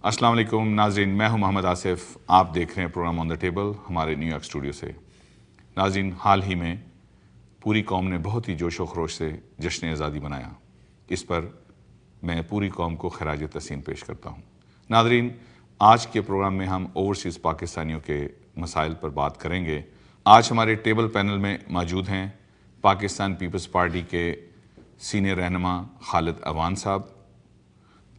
अस्सलाम वालेकुम नाज़रीन, मैं हूं मोहम्मद आसिफ। आप देख रहे हैं प्रोग्राम ऑन द टेबल हमारे न्यूयॉर्क स्टूडियो से। नाज़रीन, हाल ही में पूरी कौम ने बहुत ही जोश व खरोश से जश्न आज़ादी मनाया। इस पर मैं पूरी कौम को खराज तहसीन पेश करता हूं। नाज़रीन, आज के प्रोग्राम में हम ओवरसीज़ पाकिस्तानियों के मसाइल पर बात करेंगे। आज हमारे टेबल पैनल में मौजूद हैं पाकिस्तान पीपल्स पार्टी के सीनियर रहनुमा खालिद अवान साहब,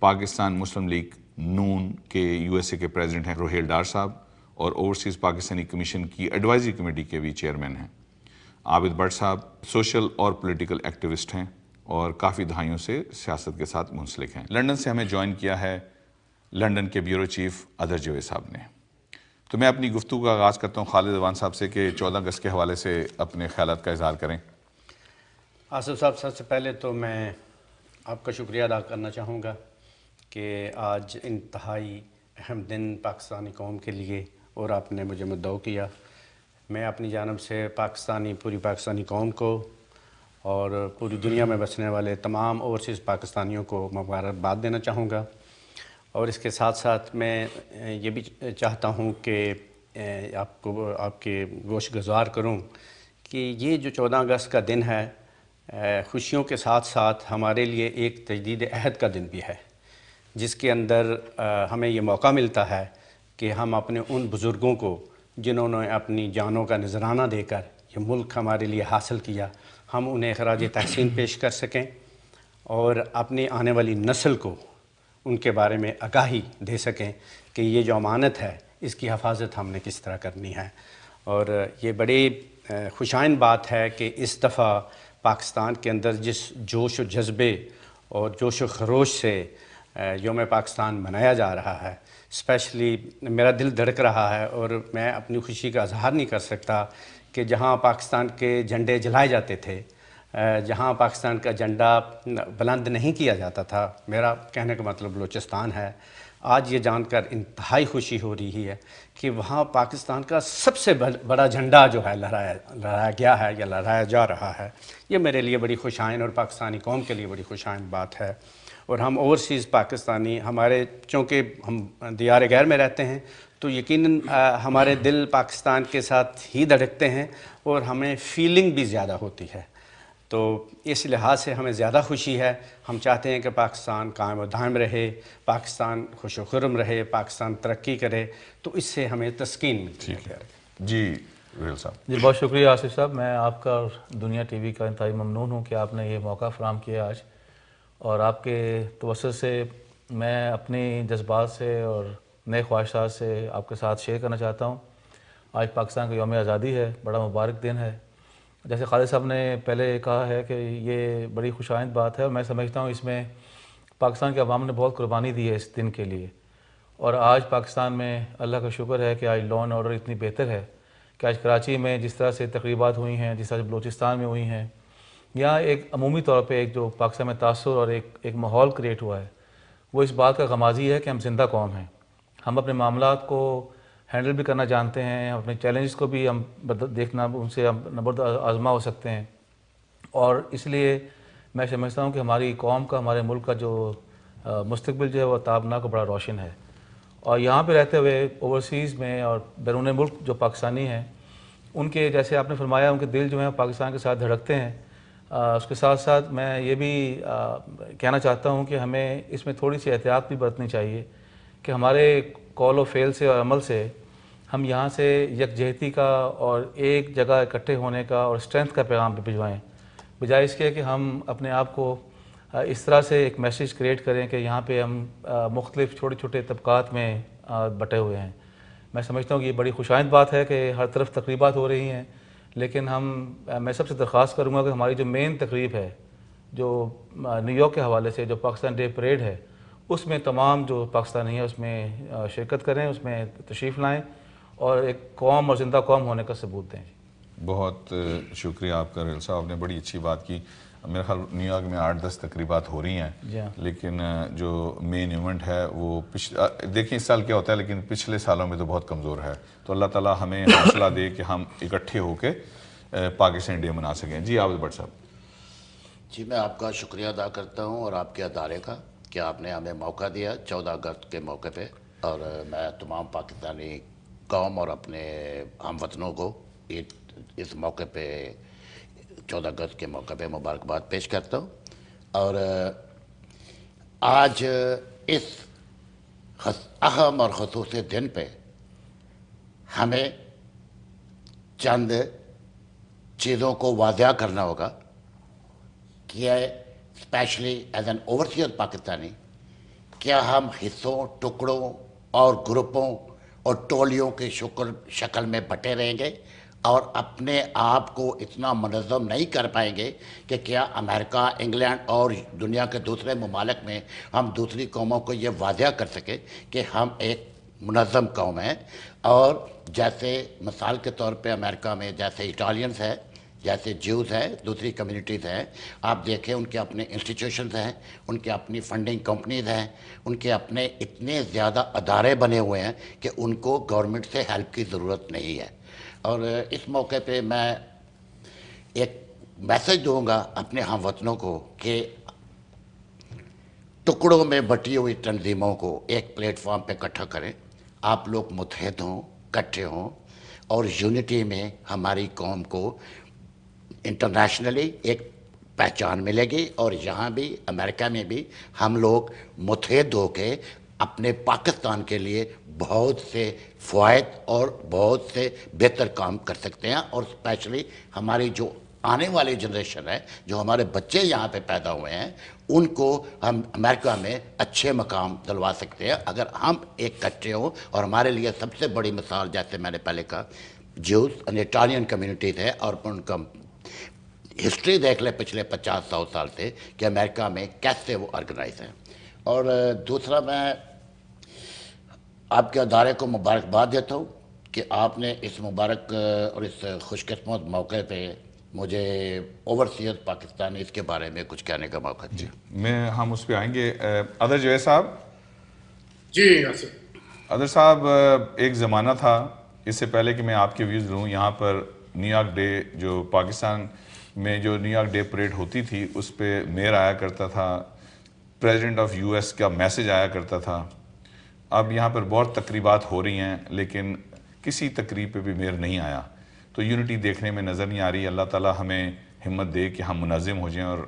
पाकिस्तान मुस्लिम लीग नून के यूएसए के प्रेसिडेंट हैं रोहेल डार साहब, और ओवरसीज़ पाकिस्तानी कमीशन की एडवाइजरी कमेटी के भी चेयरमैन हैं आबिद भट्ट साहब। सोशल और पॉलिटिकल एक्टिविस्ट हैं और काफ़ी दहाइयों से सियासत के साथ मुंसलिक हैं। लंदन से हमें ज्वाइन किया है लंदन के ब्यूरो चीफ अदर जवेद साहब ने। तो मैं अपनी गुफ्तगू का आगाज़ करता हूँ खालिद अवान साहब से कि 14 अगस्त के हवाले से अपने ख्यालात का इजहार करें। आसिफ साहब, सबसे पहले तो मैं आपका शुक्रिया अदा करना चाहूँगा कि आज इंतहाई अहम दिन पाकिस्तानी कौम के लिए और आपने मुझे मुद्दऊ किया। मैं अपनी जानब से पूरी पाकिस्तानी कौम को और पूरी दुनिया में बसने वाले तमाम ओवरसीज़ पाकिस्तानियों को मुबारकबाद देना चाहूँगा। और इसके साथ साथ मैं ये भी चाहता हूँ कि आपके गोश गुज़ार करूँ कि ये जो 14 अगस्त का दिन है, खुशियों के साथ साथ हमारे लिए एक तजदीद अहद का दिन भी है, जिसके अंदर हमें ये मौका मिलता है कि हम अपने उन बुज़ुर्गों को जिन्होंने अपनी जानों का नजराना देकर ये मुल्क हमारे लिए हासिल किया, हम उन्हें खराज तहसीन पेश कर सकें और अपनी आने वाली नस्ल को उनके बारे में आगाही दे सकें कि ये जो अमानत है इसकी हिफाजत हमने किस तरह करनी है। और ये बड़ी खुशाइन बात है कि इस दफ़ा पाकिस्तान के अंदर जिस जोश व जज्बे और जोश व खरोश से यौम पाकिस्तान मनाया जा रहा है, स्पेशली मेरा दिल धड़क रहा है और मैं अपनी खुशी का इजहार नहीं कर सकता कि जहाँ पाकिस्तान के झंडे जलाए जाते थे, जहाँ पाकिस्तान का झंडा बुलंद नहीं किया जाता था, मेरा कहने का मतलब बलूचिस्तान है, आज ये जानकर इंतहाई खुशी हो रही है कि वहाँ पाकिस्तान का सबसे बड़ा झंडा जो है लहराया गया है या लहराया जा रहा है। ये मेरे लिए बड़ी खुशाइन और पाकिस्तानी कौम के लिए बड़ी खुशाइन बात है। और हम ओवरसीज़ पाकिस्तानी, हमारे चूँकि हम दियार गैर में रहते हैं तो यकीनन हमारे दिल पाकिस्तान के साथ ही धड़कते हैं और हमें फीलिंग भी ज़्यादा होती है। तो इस लिहाज से हमें ज़्यादा खुशी है। हम चाहते हैं कि पाकिस्तान कायम और दायम रहे, पाकिस्तान खुश व खुर्रम रहे, पाकिस्तान तरक्की करे, तो इससे हमें तस्कीन मिलती है। जी रोहेल साहब। जी, बहुत शुक्रिया आसिफ साहब। मैं आपका और दुनिया टीवी का इंतहाई ममनून हूँ कि आपने ये मौका फ़राहम किया आज, और आपके तवज्जुह से मैं अपनी जज्बात से और नए ख्वाहिशात से आपके साथ शेयर करना चाहता हूँ। आज पाकिस्तान का यौम आज़ादी है, बड़ा मुबारक दिन है। जैसे खालिद साहब ने पहले कहा है कि ये बड़ी खुशाइंद बात है, और मैं समझता हूँ इसमें पाकिस्तान के अवाम ने बहुत कुर्बानी दी है इस दिन के लिए। और आज पाकिस्तान में अल्लाह का शुक्र है कि आज लॉ एंड ऑर्डर इतनी बेहतर है कि आज कराची में जिस तरह से तकरीबात हुई हैं, जिस तरह से बलूचिस्तान में हुई हैं, यहाँ एक अमूमी तौर पे एक जो पाकिस्तान में तासुर और एक माहौल क्रिएट हुआ है, वो इस बात का गमाज़ी है कि हम जिंदा कौम हैं। हम अपने मामलात को हैंडल भी करना जानते हैं, अपने चैलेंजेस को भी हम देखना, उनसे हम नबर्द आज़मा हो सकते हैं। और इसलिए मैं समझता हूँ कि हमारी कौम का, हमारे मुल्क का जो मुस्तकबिल जो है वो ताबनाक बड़ा रोशन है। और यहाँ पे रहते हुए ओवरसीज़ में और बैरून मुल्क जो पाकिस्तानी हैं, उनके जैसे आपने फरमाया उनके दिल जो हैं पाकिस्तान के साथ धड़कते हैं। उसके साथ साथ मैं ये भी कहना चाहता हूँ कि हमें इसमें थोड़ी सी एहतियात भी बरतनी चाहिए कि हमारे कॉल व फेल से और अमल से हम यहाँ से यकजहती का और एक जगह इकट्ठे होने का और स्ट्रेंथ का पैगाम भिजवाएँ, बजाय इसके कि हम अपने आप को इस तरह से एक मैसेज क्रिएट करें कि यहाँ पे हम मुख्तलिफ़ छोटे छोटे तबक़ात में बटे हुए हैं। मैं समझता हूँ कि ये बड़ी खुशाइंद बात है कि हर तरफ तकरीबात हो रही हैं, लेकिन मैं सबसे दरख्वास्त करूँगा कि हमारी जो मेन तकरीब है, जो न्यूयॉर्क के हवाले से जो पाकिस्तान डे परेड है, उसमें तमाम जो पाकिस्तानी हैं उसमें शिरकत करें, उसमें तशरीफ़ लाएँ और एक कौम और ज़िंदा कौम होने का सबूत दें। बहुत शुक्रिया आपका रोहेल साहब, आपने बड़ी अच्छी बात की। मेरे ख्याल न्यूयॉर्क में 8-10 तकरीबात हो रही हैं, लेकिन जो मेन इवेंट है वो देखिए इस साल क्या होता है, लेकिन पिछले सालों में तो बहुत कमज़ोर है। तो अल्लाह ताला हमें हौसला दे कि हम इकट्ठे होकर पाकिस्तान डे मना सकें। जी आबिद भट्ट साहब। जी, मैं आपका शुक्रिया अदा करता हूँ और आपके अदारे का कि आपने हमें मौका दिया 14 अगस्त के मौके पे, और मैं तमाम पाकिस्तानी कौम और अपने हमवतनों को इस मौके पे 14 अगस्त के मौके पे मुबारकबाद पेश करता हूँ। और आज इस अहम और ख़ुसूसी दिन पे हमें चंद चीज़ों को वाज़ह करना होगा कि specially as an overseas Pakistani, क्या हम हिस्सों, टुकड़ों और ग्रुपों और टोलियों की शक्ल में बटे रहेंगे और अपने आप को इतना मुनज़्ज़म नहीं कर पाएंगे कि क्या अमेरिका, इंग्लैंड और दुनिया के दूसरे ममालिक में हम दूसरी कौमों को ये वाज़ह कर सकें कि हम एक मुनज़्ज़म कौम है। और जैसे मिसाल के तौर पे अमेरिका में जैसे इटालियंस है, जैसे ज्यूज़ हैं, दूसरी कम्युनिटीज़ हैं, आप देखें उनके अपने इंस्टीट्यूशंस हैं, उनके अपनी फंडिंग कंपनीज़ हैं, उनके अपने इतने ज़्यादा अदारे बने हुए हैं कि उनको गवर्नमेंट से हेल्प की ज़रूरत नहीं है। और इस मौके पे मैं एक मैसेज दूंगा अपने हमवतनों को कि टुकड़ों में बटी हुई तंजीमों को एक प्लेटफॉर्म पे इकट्ठा करें, आप लोग मुत्तहिद हों, इकट्ठे हों और यूनिटी में हमारी कौम को इंटरनेशनली एक पहचान मिलेगी। और यहाँ भी अमेरिका में भी हम लोग मुत्तहिद होके अपने पाकिस्तान के लिए बहुत से फ़वाइद और बहुत से बेहतर काम कर सकते हैं। और स्पेशली हमारी जो आने वाली जनरेशन है, जो हमारे बच्चे यहाँ पे पैदा हुए हैं, उनको हम अमेरिका में अच्छे मकाम दिलवा सकते हैं अगर हम एक इकट्ठे हों। और हमारे लिए सबसे बड़ी मिसाल, जैसे मैंने पहले कहा, ज्यूज़ और इटालियन कम्युनिटीज़ है और उनका हिस्ट्री देख ले पिछले 50-100 साल से कि अमेरिका में कैसे वो ऑर्गेनाइज है। और दूसरा, मैं आपके अदारे को मुबारकबाद देता हूँ कि आपने इस मुबारक और इस खुशकिस्मत मौके पे मुझे ओवरसीज पाकिस्तानी इसके बारे में कुछ कहने का मौका दिया। मैं हम उस पर आएंगे। अदर जवेद साहब। जी आसिफ। अदर साहब, एक ज़माना था, इससे पहले कि मैं आपके व्यूज़ लूँ, यहाँ पर न्यूयॉर्क डे, जो पाकिस्तान में जो न्यूयॉर्क डे परेड होती थी, उस पर मेयर आया करता था, प्रेसिडेंट ऑफ यूएस का मैसेज आया करता था। अब यहाँ पर बहुत तकरीबात हो रही हैं, लेकिन किसी तकरीब पे भी मेयर नहीं आया, तो यूनिटी देखने में नज़र नहीं आ रही। अल्लाह ताला हमें हिम्मत दे कि हम मुनज़्ज़म हो जाएं। और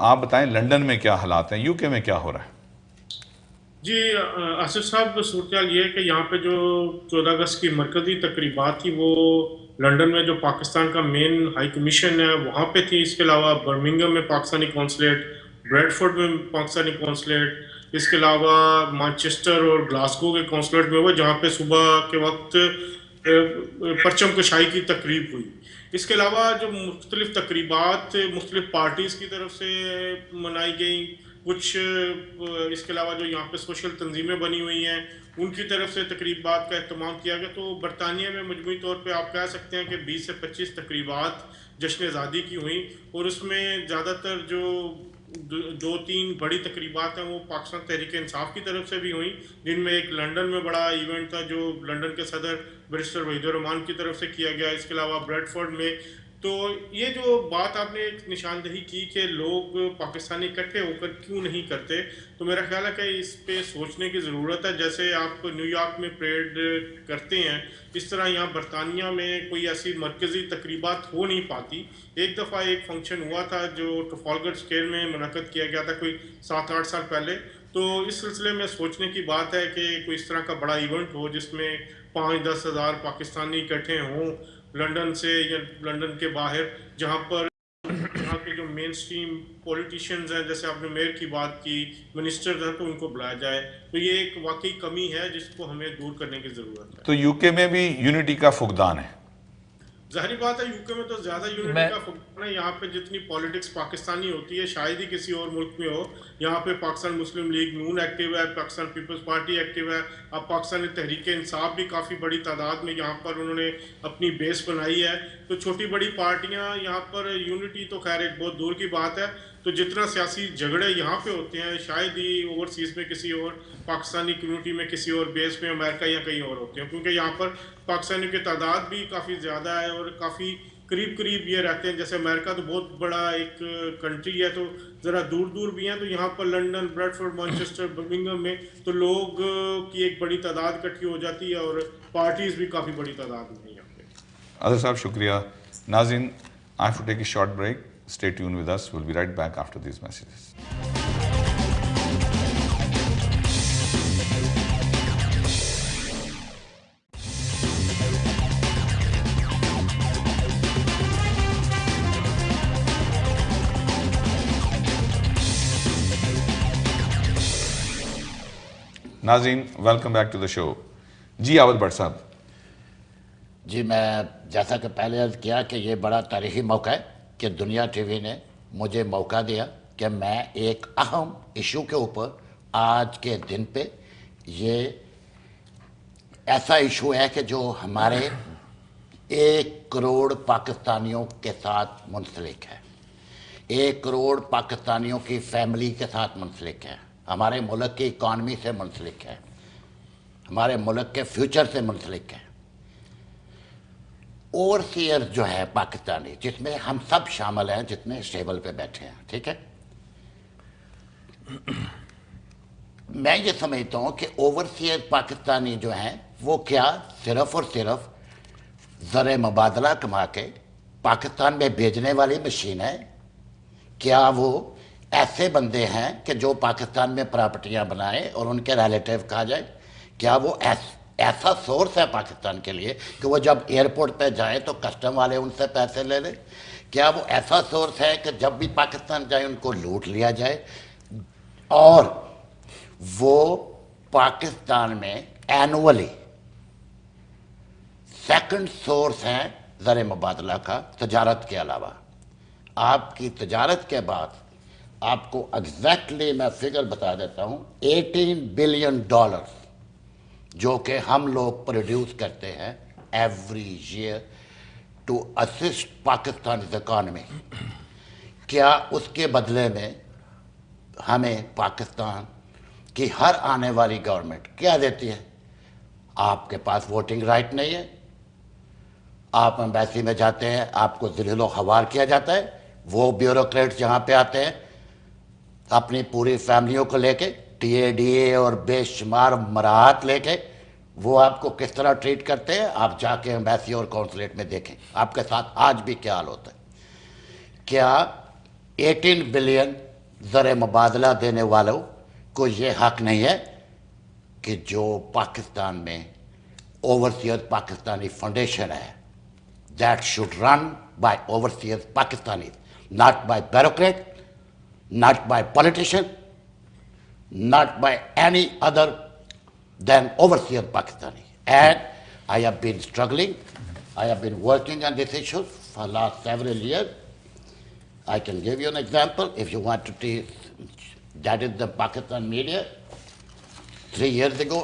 आप बताएं, लंदन में क्या हालात हैं, यूके में क्या हो रहा है? जी आसिफ साहब, सूरत ये है कि यहाँ पे जो 14 अगस्त की मरकज़ी तकरीबात थी वो लंदन में जो पाकिस्तान का मेन हाई कमीशन है वहाँ पे थी। इसके अलावा बर्मिंघम में पाकिस्तानी कौंसलेट, ब्रेडफोर्ड में पाकिस्तानी कौंसलेट, इसके अलावा मैनचेस्टर और ग्लासगो के कौंसलेट में हुआ, जहाँ पे सुबह के वक्त परचम कशाई की तकरीब हुई। इसके अलावा जो मुख्तलिफ तकरीबात मुख्तलिफ पार्टीज़ की तरफ से मनाई गई, कुछ इसके अलावा जो यहाँ पे सोशल तंजीमें बनी हुई हैं उनकी तरफ से तकरीबात का एहतमाम किया गया। तो बरतानिया में मजमूई तौर पे आप कह सकते हैं कि 20 से 25 तकरीबात जश्न आज़ादी की हुई, और उसमें ज़्यादातर जो 2-3 बड़ी तकरीबात हैं वो पाकिस्तान तहरीक इंसाफ की तरफ से भी हुई, जिनमें एक लंदन में बड़ा इवेंट था जो लंदन के सदर बैरिस्टर वहीदुर रहमान की तरफ से किया गया। इसके अलावा ब्रेडफोर्ड में, तो ये जो बात आपने एक निशानदेही की कि लोग पाकिस्तानी इकट्ठे होकर क्यों नहीं करते, तो मेरा ख्याल है कि इस पे सोचने की ज़रूरत है। जैसे आप न्यूयॉर्क में परेड करते हैं, इस तरह यहाँ बरतानिया में कोई ऐसी मरकज़ी तकरीबात हो नहीं पाती। एक दफ़ा एक फंक्शन हुआ था जो ट्रफालगर स्क्वायर में मुनक़द किया गया था कोई 7-8 साल पहले। तो इस सिलसिले में सोचने की बात है कि कोई इस तरह का बड़ा इवेंट हो जिसमें 5-10 हज़ार पाकिस्तानी इकट्ठे हों लंदन से या लंदन के बाहर, जहाँ पर यहाँ के जो मेन स्ट्रीम पॉलिटिशियंस हैं, जैसे आपने मेयर की बात की, मिनिस्टर्स हैं, तो उनको बुलाया जाए। तो ये एक वाकई कमी है जिसको हमें दूर करने की ज़रूरत है। तो यूके में भी यूनिटी का फुकदान है। जाहिर बात है यूके में तो ज़्यादा यूनिटी का फुकदान है। यहाँ पे जितनी पॉलिटिक्स पाकिस्तानी होती है शायद ही किसी और मुल्क में हो। यहाँ पे पाकिस्तान मुस्लिम लीग नून एक्टिव है, पाकिस्तान पीपल्स पार्टी एक्टिव है, अब पाकिस्तानी तहरीक इंसाफ भी काफ़ी बड़ी तादाद में यहाँ पर उन्होंने अपनी बेस बनाई है। तो छोटी बड़ी पार्टियाँ यहाँ पर, यूनिटी तो खैर एक बहुत दूर की बात है। तो जितना सियासी झगड़े यहाँ पे होते हैं शायद ही ओवरसीज़ में किसी और पाकिस्तानी कम्युनिटी में किसी और बेस में अमेरिका या कहीं और होते हैं, क्योंकि यहाँ पर पाकिस्तानियों की तादाद भी काफ़ी ज़्यादा है और काफ़ी करीब करीब ये रहते हैं, जैसे अमेरिका तो बहुत बड़ा एक कंट्री है, तो ज़रा दूर दूर भी हैं, तो यहाँ पर लंदन, ब्रेडफोर्ड, मैनचेस्टर, बर्मिंघम में तो लोग की एक बड़ी तादाद इकट्ठी हो जाती है और पार्टीज़ भी काफ़ी बड़ी तादाद में हैं यहाँ पे। अदर साहब शुक्रिया। नाज़रीन, I have to take a short break, stay tune with us, will be right back after these messages. नाज़रीन, welcome back to the show. जी आवद भट्ट साहब। जी, मैं जैसा कि पहले अर्ज़ किया कि ये बड़ा तारीख़ी मौका है कि दुनिया टीवी ने मुझे मौका दिया कि मैं एक अहम इशू के ऊपर आज के दिन पे, ये ऐसा इशू है कि जो हमारे 1 करोड़ पाकिस्तानियों के साथ मुंसलिक है, 1 करोड़ पाकिस्तानियों की फैमिली के साथ मुंसलिक है, हमारे मुल्क की इकॉनमी से मुंसलिक है, हमारे मुल्क के फ्यूचर से मुंसलिक है। ओवरसीयर जो है पाकिस्तानी, जिसमें हम सब शामिल हैं जितने इस टेबल पे बैठे हैं, ठीक है। मैं ये समझता हूँ कि ओवरसीयर पाकिस्तानी जो हैं वो क्या सिर्फ और सिर्फ ज़र मुबादला कमा के पाकिस्तान में भेजने वाली मशीन है? क्या वो ऐसे बंदे हैं कि जो पाकिस्तान में प्रॉपर्टियाँ बनाए और उनके रिलेटिव कहा जाए? क्या वो ऐसा सोर्स है पाकिस्तान के लिए कि वो जब एयरपोर्ट पे जाए तो कस्टम वाले उनसे पैसे ले लें? क्या वो ऐसा सोर्स है कि जब भी पाकिस्तान जाए उनको लूट लिया जाए? और वो पाकिस्तान में एनुअली सेकंड सोर्स हैं ज़र मुबादला का, तजारत के अलावा। आपकी तजारत के बाद आपको एग्जैक्टली मैं फिगर बता देता हूँ, $18 बिलियन जो कि हम लोग प्रोड्यूस करते हैं every year to assist Pakistan economy. क्या उसके बदले में हमें पाकिस्तान की हर आने वाली गवर्नमेंट क्या देती है? आपके पास वोटिंग राइट नहीं है, आप एम्बेसी में जाते हैं, आपको ज़िलो ख़वार किया जाता है, वो ब्यूरोक्रेट्स यहाँ पे आते हैं अपनी पूरी फैमिलियों को लेके, TADA और बेशुमार मराहत लेके, वो आपको किस तरह ट्रीट करते हैं आप जाके एम्बेसी और कौंसलेट में देखें, आपके साथ आज भी क्या हाल होता है। क्या 18 बिलियन ज़र मुबादला देने वालों को ये हक नहीं है कि जो पाकिस्तान में ओवरसीज पाकिस्तानी फाउंडेशन है, that should run by overseas Pakistani, not by bureaucrat, not by politician, not by any other than overseer Pakistani. And I have been struggling, I have been working on this issue for the last several years. I can give you an example if you want to see. That is the Pakistan media 3 years ago.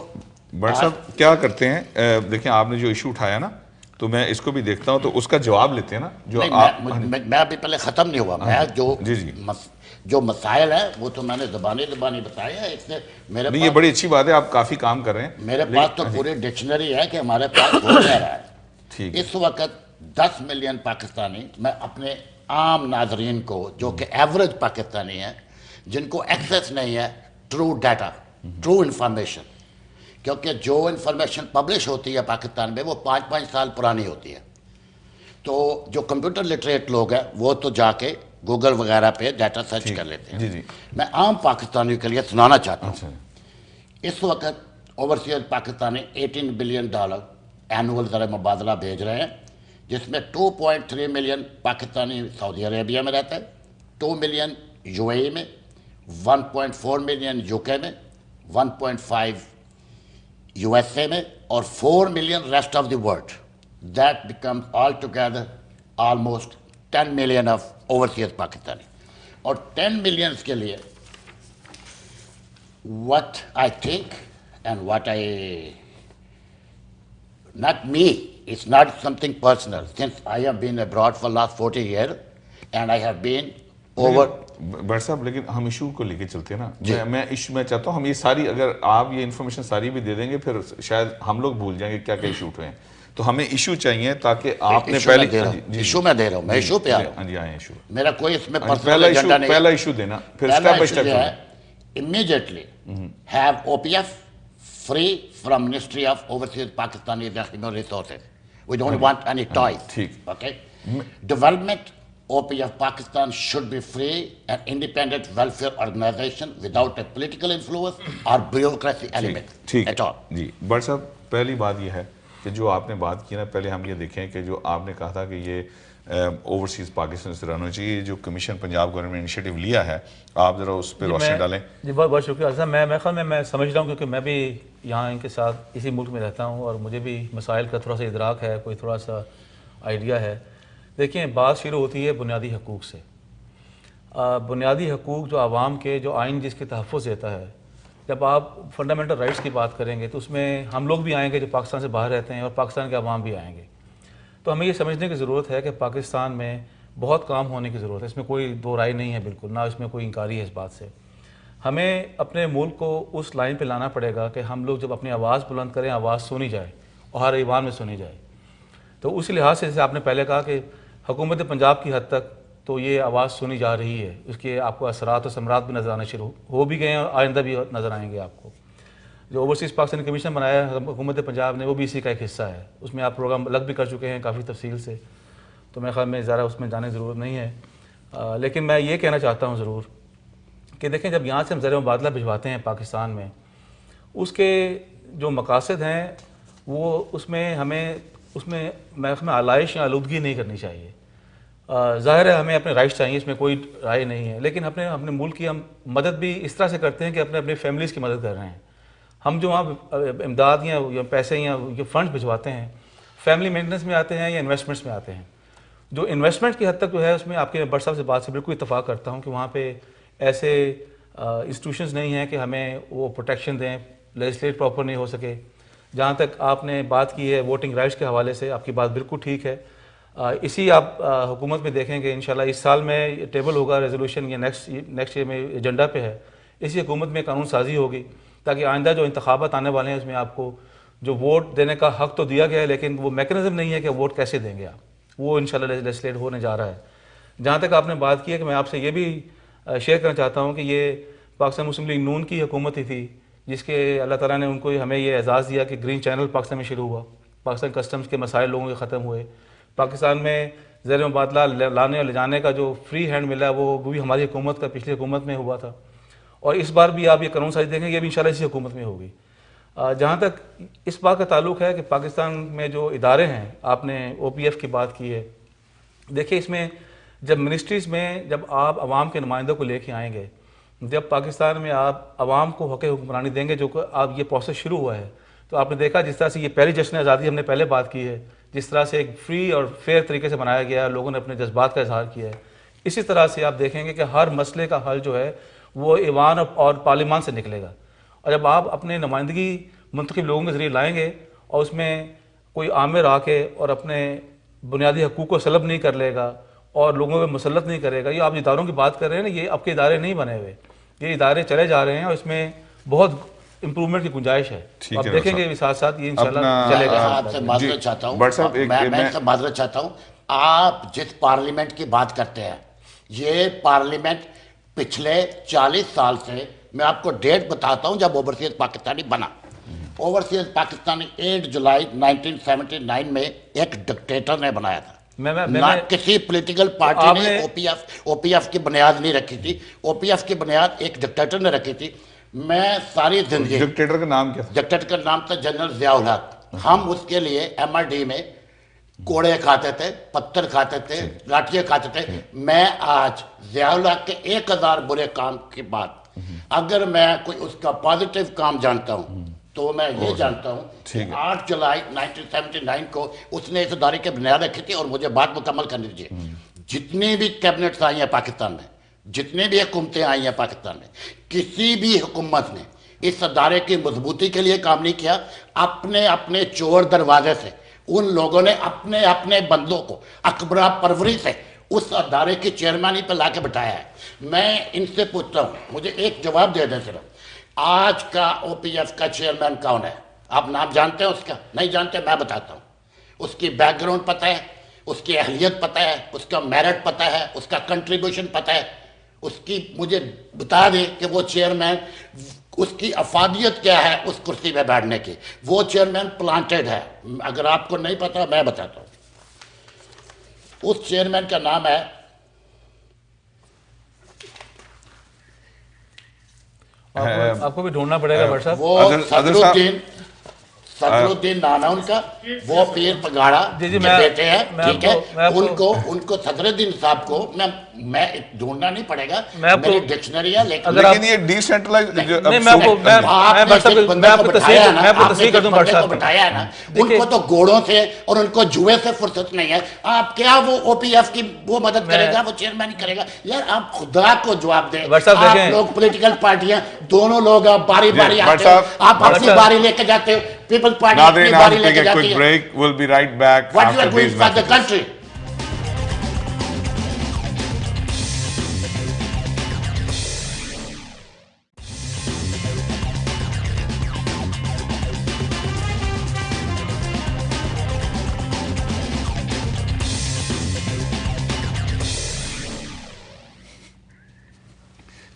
Bhatt साहब क्या करते हैं, देखिए आपने जो issue उठाया ना, तो मैं इसको भी देखता हूं, तो उसका जवाब लेते हैं ना जो मैं अभी पहले ख़त्म नहीं हुआ। मैं जो मसाइल है वो तो मैंने ज़बानी बताया है। इससे मेरे पास, ये बड़ी अच्छी बात है, आप काफ़ी काम कर रहे हैं। मेरे पास तो पूरी डिक्शनरी है कि हमारे पास हो क्या रहा है। ठीक। इस वक्त 10 मिलियन पाकिस्तानी, मैं अपने आम नाजरीन को जो कि एवरेज पाकिस्तानी हैं, जिनको एक्सेस नहीं है ट्रू डाटा, ट्रू इंफॉर्मेशन, क्योंकि जो इंफॉर्मेशन पब्लिश होती है पाकिस्तान में वो 5-5 साल पुरानी होती है, तो जो कंप्यूटर लिटरेट लोग हैं वो तो जाके गूगल वगैरह पे डाटा सर्च कर लेते हैं। जी। मैं आम पाकिस्तानियों के लिए सुनाना चाहता हूँ। इस वक्त ओवरसीज पाकिस्तानी $18 बिलियन एनुअल ज़र मुबादला भेज रहे हैं, जिसमें 2.3 मिलियन पाकिस्तानी सऊदी अरेबिया में रहता है, 2 मिलियन UAE में, 1.4 मिलियन UK में, 1.5 USA में और 4 million rest of the world. That becomes all together almost 10 million of overseas Pakistani. और 10 मिलियंस के लिए what I think and what I, not me, it's not something personal, since I have been abroad for last 40 years and I have been over Bhatt साहब, लेकिन हम issue को लेके चलते हैं ना। मैं इशू में चाहता हूँ हम ये सारी, अगर आप ये इन्फॉर्मेशन सारी भी दे देंगे फिर शायद हम लोग भूल जाएंगे क्या क्या इशू हुए हैं। तो हमें इशू चाहिए ताकि आपने पहले इशू में दे रहा हूँ, मैं इशू पे आ रहा हूँ। हाँ जी, आए इशू। मेरा कोई इसमें पहला इशू, पहला इशू देना, फिर step by step. Immediately have OPF free from Ministry of Overseas Pakistani Human Resources. We don't want any toys. ठीक। Okay. Development OPF Pakistan should be free and independent welfare organization without a political influence or bureaucracy element ठीक at all. जी। भट्ट साहब, पहली बात यह है कि जो आपने बात की ना, पहले हम ये देखें कि जो आपने कहा था कि ये ओवरसीज पाकिस्तान से रन होना चाहिए, जो कमीशन पंजाब गवर्नमेंट ने इनिशिएटिव लिया है, आप जरा उस पर रोशनी डालें। जी बहुत बहुत शुक्रिया साहब। मैं ख्याल में मैं समझ रहा हूँ, क्योंकि मैं भी यहाँ इनके साथ इसी मुल्क में रहता हूँ और मुझे भी मसाइल का थोड़ा सा इदराक है, कोई थोड़ा सा आइडिया है। देखिए, बात शुरू होती है बुनियादी हकूक़ से। बुनियादी हकूक़ जो आवाम के, जो आइन जिसके तहफ़्फ़ुज़ देता है, जब आप फंडामेंटल राइट्स की बात करेंगे तो उसमें हम लोग भी आएंगे जो पाकिस्तान से बाहर रहते हैं और पाकिस्तान के अवाम भी आएंगे। तो हमें ये समझने की ज़रूरत है कि पाकिस्तान में बहुत काम होने की ज़रूरत है, इसमें कोई दो राय नहीं है बिल्कुल, ना इसमें कोई इंकारी है इस बात से। हमें अपने मुल्क को उस लाइन पे लाना पड़ेगा कि हम लोग जब अपनी आवाज़ बुलंद करें, आवाज़ सुनी जाए और हर ईवान में सुनी जाए। तो उसी लिहाज से जैसे आपने पहले कहा कि हुकूमत पंजाब की हद तक तो ये आवाज़ सुनी जा रही है, उसके आपको असरात और समरात भी नज़र आने शुरू हो भी गए हैं और आइंदा भी नज़र आएंगे आपको। जो ओवरसीज़ पाकिस्तानी कमीशन बनाया है हुकूमत पंजाब ने, वो भी इसी का एक हिस्सा है। उसमें आप प्रोग्राम अलग भी कर चुके हैं काफ़ी तफसील से, तो मेरे ख्याल में ज़रा उसमें जाने की ज़रूरत नहीं है। लेकिन मैं ये कहना चाहता हूँ ज़रूर कि देखें, जब यहाँ से हम ज़र मुबादला भिजवाते हैं पाकिस्तान में, उसके जो मकासद हैं वो उसमें हमें उसमें आलाइश या आलूदगी नहीं करनी चाहिए। ज़ाहिर है हमें अपने राइट्स चाहिए, इसमें कोई राय नहीं है, लेकिन अपने मुल्क की हम मदद भी इस तरह से करते हैं कि अपने फैमिलीज़ की मदद कर रहे हैं। हम जो वहाँ इमदाद या पैसे या फंड भिजवाते हैं, फैमिली मेंटेनेंस में आते हैं या इन्वेस्टमेंट्स में आते हैं। जो इन्वेस्टमेंट की हद तक जो है उसमें आपके भट्ट साहब से बात से बिल्कुल इत्तफाक करता हूँ कि वहाँ पे ऐसे इंस्टीट्यूशंस नहीं हैं कि हमें वो प्रोटेक्शन दें, लेजिस्लेट प्रॉपर नहीं हो सके। जहाँ तक आपने बात की है वोटिंग राइट्स के हवाले से, आपकी बात बिल्कुल ठीक है। इसी आप हुकूमत में देखेंगे इंशाल्लाह इस साल में टेबल होगा रेजोल्यूशन, या नेक्स्ट ईयर में एजेंडा पे है। इसी हुकूमत में कानून साजी होगी ताकि आइंदा जो इंतखाबात आने वाले हैं उसमें आपको जो वोट देने का हक तो दिया गया है, लेकिन वो मैकेनिज्म नहीं है कि वोट कैसे देंगे आप, वो इंशाल्लाह लेजिस्लेट होने जा रहा है। जहाँ तक आपने बात की है कि मैं आपसे ये भी शेयर करना चाहता हूँ कि ये पाकिस्तान मुस्लिम लीग नून की हुकूमत ही थी जिसके अल्लाह ताला ने उनको हमें ये एजाज़ दिया कि ग्रीन चैनल पाकिस्तान में शुरू हुआ, पाकिस्तान कस्टम्स के मसाइल लोगों के ख़त्म हुए, पाकिस्तान में ज़र मुबादला लाने और ले जाने का जो फ्री हैंड मिला वो भी हमारी हुकूमत का, पिछली हुकूमत में हुआ था। और इस बार भी आप ये कानून साजी देखेंगे, ये भी इंशाल्लाह इसी हुकूमत में होगी। जहाँ तक इस बात का ताल्लुक है कि पाकिस्तान में जो इदारे हैं, आपने OPF की बात की है, देखिए इसमें जब मिनिस्ट्रीज़ में जब आप आवाम के नुमाइंदों को लेके आएंगे, जब पाकिस्तान में आप आवाम को हक़ हुक्मरानी देंगे, जो आप ये प्रोसेस शुरू हुआ है, तो आपने देखा जिस तरह से ये पहली जश्न आज़ादी हमने पहले बात की है, जिस तरह से एक फ्री और फेयर तरीके से बनाया गया है, लोगों ने अपने जज्बात का इजहार किया है। इसी तरह से आप देखेंगे कि हर मसले का हल जो है वो ईवान और पार्लियामान से निकलेगा। और जब आप अपने नुमाइंदगी मुंतखब लोगों के ज़रिए लाएंगे और उसमें कोई आमिर आके और अपने बुनियादी हकूक़ को सलब नहीं कर लेगा और लोगों पर मुसल्लत नहीं करेगा, ये आप इदारों की बात कर रहे हैं ना, ये आपके इदारे नहीं बने हुए, ये इदारे चले जा रहे हैं और इसमें बहुत इम्प्रूवमेंट की गुंजाइश है। आप देखेंगे साथ साथ ये इंशाल्लाह चलेगा। आपसे माजरत चाहता हूँ, मैं माजरत चाहता हूँ, आप जिस पार्लियामेंट की बात करते हैं, ये पार्लियामेंट पिछले 40 साल से, मैं आपको डेट बताता हूँ जब ओवरसीज पाकिस्तानी बना। ओवरसीज पाकिस्तानी 8 जुलाई 1979 में एक डिक्टेटर ने बनाया था। ना किसी पॉलिटिकल पार्टी ने ओपीएफ की बुनियाद नहीं रखी थी, ओपीएफ की बुनियाद एक डिक्टेटर ने रखी थी। मैं सारी जिंदगी, डिक्टेटर का नाम क्या था? डिक्टेटर का नाम था जनरल जियाउल हक। हम उसके लिए MRD में कोड़े खाते थे, पत्थर खाते थे, लाठियाँ खाते थे। मैं आज जियाउल हक के 1000 बुरे काम के बाद अगर मैं कोई उसका पॉजिटिव काम जानता हूँ तो मैं ये जानता हूँ कि 8 जुलाई 1979 को उसने इस इदारे की बुनियाद रखी थी। और मुझे बात मुकम्मल करनी दीजिए, जितनी भी कैबिनेट्स आई हैं पाकिस्तान में, जितनी भी हुकूमतें आई हैं पाकिस्तान में, किसी भी हुकूमत ने इस इदारे की मजबूती के लिए काम नहीं किया। अपने अपने चोर दरवाजे से उन लोगों ने अपने अपने बंदों को अकबरा परवरी से उस अदारे की चेयरमैनी पर ला के बिठाया है। मैं इनसे पूछता हूँ, मुझे एक जवाब दे दें सिर्फ, आज का OPF का चेयरमैन कौन है? आप नाम जानते हैं उसका? नहीं जानते? मैं बताता हूँ। उसकी बैकग्राउंड पता है, उसकी अहलियत पता है, उसका मेरिट पता है, उसका कंट्रीब्यूशन पता है, उसकी मुझे बता दे कि वो चेयरमैन, उसकी अफादियत क्या है उस कुर्सी पे बैठने की। वो चेयरमैन प्लांटेड है। अगर आपको नहीं पता मैं बताता हूँ। उस चेयरमैन का नाम है आपको भी ढूंढना पड़ेगा भट्ट साहब। वो सदरुद्दीन नाम है उनका। वो पीर पगाड़ा जी, के मैं- बेटे हैं, मैं ठीक है। आपको- उनको सदरुद्दीन साहब को मैं ढूंढना नहीं पड़ेगा, मैं आपको- मेरी डिक्शनरी है। लेकिन लेकिन ये डिसेंट्रलाइज नहीं, मैं आपको मैं आपने भट्ट साहब जिस बंदे मैं को आपको बिठाया है ना, मैं आपको आपने तस्वीर कर जिस दूं भट्ट बंदे को साहब। बिठाया है ना, देखिए- उनको तो घोड़ों से और उनको जुए से फुर्सत नहीं है। आप क्या वो OPF की वो मदद करेगा, वो चेयरमैन करेगा? यार आप खुदा को जवाब दें। भट्ट साहब आप देखें- लोग पॉलिटिकल पार्टियां दोनों लोग आप बारी बारी भट्ट आते हो, साहब- आप भट्ट अपनी साहब- बारी लेके जाते हो, पीपल्स पार्टी अपनी नादरीन, बारी I'll लेके take a जाती quick है। break. We'll be right back What you after are doing these for the messages. country?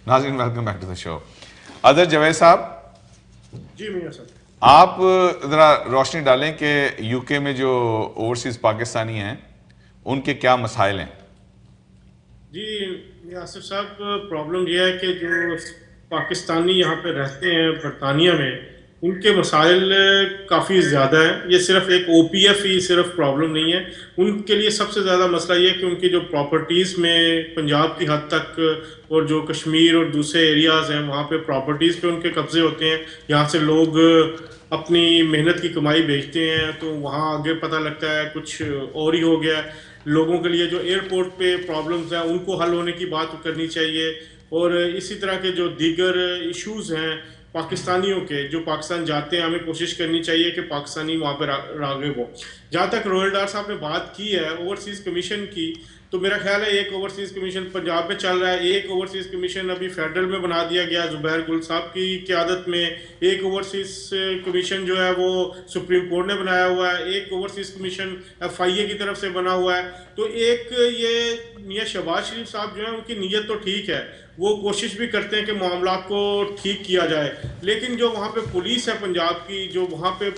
नाज़रीन, welcome back to the show. अदर जवेद साहब, जी मियाँ साहब। आप ज़रा रोशनी डालें कि यूके में जो ओवरसीज़ पाकिस्तानी हैं उनके क्या मसाइल हैं। जी आसिफ साहब, प्रॉब्लम यह है कि जो पाकिस्तानी यहाँ पे रहते हैं बरतानिया में, उनके मसाइल काफ़ी ज़्यादा हैं। ये सिर्फ एक OPF ही सिर्फ प्रॉब्लम नहीं है। उनके लिए सबसे ज़्यादा मसला ये है कि उनकी जो प्रॉपर्टीज़ में पंजाब की हद तक और जो कश्मीर और दूसरे एरियाज़ हैं वहाँ पे प्रॉपर्टीज़ पे उनके कब्ज़े होते हैं। यहाँ से लोग अपनी मेहनत की कमाई बेचते हैं, तो वहाँ आगे पता लगता है कुछ और ही हो गया। लोगों के लिए जो एयरपोर्ट पे प्रॉब्लम्स हैं उनको हल होने की बात करनी चाहिए। और इसी तरह के जो दीगर इश्यूज़ हैं पाकिस्तानियों के, जो पाकिस्तान जाते हैं, हमें कोशिश करनी चाहिए कि पाकिस्तानी वहाँ पर राग़िब हो। जहाँ तक रोहिल डार साहब ने बात की है ओवरसीज़ कमीशन की, तो मेरा ख्याल है एक ओवरसीज़ कमीशन पंजाब में चल रहा है, एक ओवरसीज़ कमीशन अभी फेडरल में बना दिया गया ज़ुबैर गुल साहब की क़यादत में, एक ओवरसीज़ कमीशन जो है वो सुप्रीम कोर्ट ने बनाया हुआ है, एक ओवरसीज़ कमीशन FIA की तरफ से बना हुआ है। तो एक ये मियाँ शहबाज शरीफ साहब जो है उनकी नीयत तो ठीक है, वो कोशिश भी करते हैं कि मामलात को ठीक किया जाए, लेकिन जो वहाँ पे पुलिस है पंजाब की, जो वहाँ पे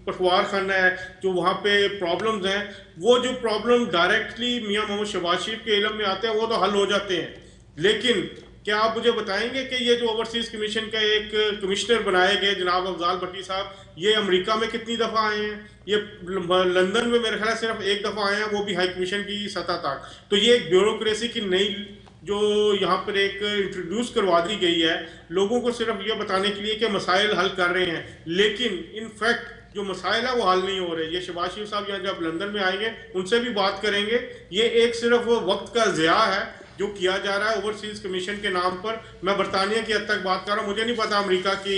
पटवार खाना है, जो वहाँ पे प्रॉब्लम्स हैं, वो जो प्रॉब्लम डायरेक्टली मियाँ मोहम्मद शहबाज शरीफ के इल्म में आते हैं वो तो हल हो जाते हैं। लेकिन क्या आप मुझे बताएंगे कि ये जो ओवरसीज़ कमीशन का एक कमिश्नर बनाए गए जनाब अफजाल भट्टी साहब, ये अमेरिका में कितनी दफ़ा आए हैं? ये लंदन में मेरे ख्याल सिर्फ एक दफ़ा आए हैं, वो भी हाई कमीशन की सतह तक। तो ये एक ब्यूरोक्रेसी की नई जो यहाँ पर एक इंट्रोड्यूस करवा दी गई है लोगों को, सिर्फ ये बताने के लिए कि मसाइल हल कर रहे हैं, लेकिन इनफैक्ट जो मसाइल है वो हल नहीं हो रहे। ये शहबाज शरीफ साहब यहाँ जब लंदन में आएंगे उनसे भी बात करेंगे। ये एक सिर्फ वक्त का ज़िया है जो किया जा रहा है ओवरसीज़ कमीशन के नाम पर। मैं बरतानिया की हद तक बात कर रहा हूँ, मुझे नहीं पता अमेरिका की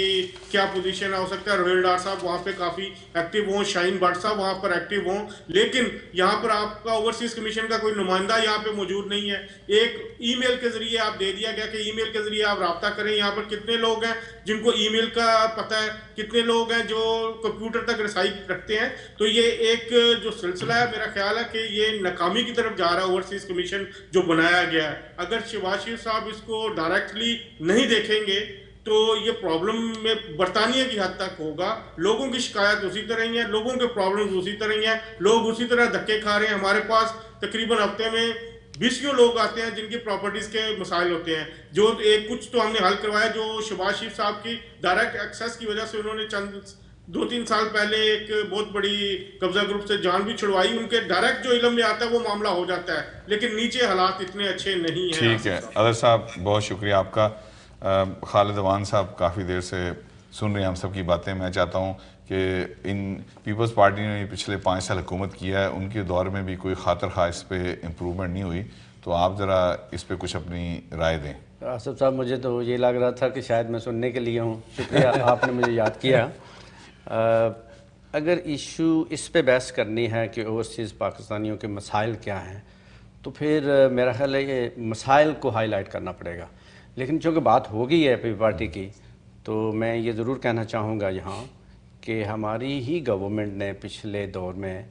क्या पोजीशन है। हो सकता है रोहिल डार साहब वहाँ पे काफ़ी एक्टिव हों, शाहीन भट्ट साहब वहाँ पर एक्टिव हों, लेकिन यहाँ पर आपका ओवरसीज़ कमीशन का कोई नुमाइंदा यहाँ पे मौजूद नहीं है। एक ईमेल के ज़रिए आप दे दिया गया कि ईमेल के ज़रिए आप रब्ता करें। यहाँ पर कितने लोग हैं जिनको ईमेल का पता है, कितने लोग हैं जो कंप्यूटर तक रसाई रखते हैं? तो ये एक जो सिलसिला है मेरा ख्याल है कि ये नाकामी की तरफ जा रहा है ओवरसीज़ कमीशन जो बनाया गया। अगर शहबाज शरीफ साहब इसको डायरेक्टली नहीं देखेंगे तो ये प्रॉब्लम में बरतानिया की हद तक होगा। लोगों की शिकायत उसी तरह ही है, लोगों के प्रॉब्लम्स उसी तरह ही हैं, लोग उसी तरह धक्के खा रहे हैं। हमारे पास तकरीबन हफ्ते में 20 लोग आते हैं जिनकी प्रॉपर्टीज़ के मसाइल होते हैं, जो एक कुछ तो हमने हल करवाया, जो शहबाज शरीफ साहब की डायरेक्ट एक्सेस की वजह से उन्होंने चंद 2-3 साल पहले एक बहुत बड़ी कब्जा ग्रुप से जान भी छुड़वाई। उनके डायरेक्ट जो इल्म में आता है वो मामला हो जाता है, लेकिन नीचे हालात इतने अच्छे नहीं हैं। ठीक है अदर साहब, बहुत शुक्रिया आपका। खालिद अवान साहब काफ़ी देर से सुन रहे हैं हम सब की बातें। मैं चाहता हूँ कि इन पीपल्स पार्टी ने पिछले 5 साल हुकूमत किया है, उनके दौर में भी कोई खातर खा इस पर इम्प्रूवमेंट नहीं हुई, तो आप ज़रा इस पर कुछ अपनी राय दें। आसिफ साहब, मुझे तो ये लग रहा था कि शायद मैं सुनने के लिए हूँ। शुक्रिया आपने मुझे याद किया। अगर इशू इस पे बहस करनी है कि ओवरसीज़ पाकिस्तानियों के मसाइल क्या हैं, तो फिर मेरा ख्याल है ये मसाइल को हाईलाइट करना पड़ेगा। लेकिन चूँकि बात हो गई है पी पार्टी की, तो मैं ये ज़रूर कहना चाहूँगा यहाँ कि हमारी ही गवर्नमेंट ने पिछले दौर में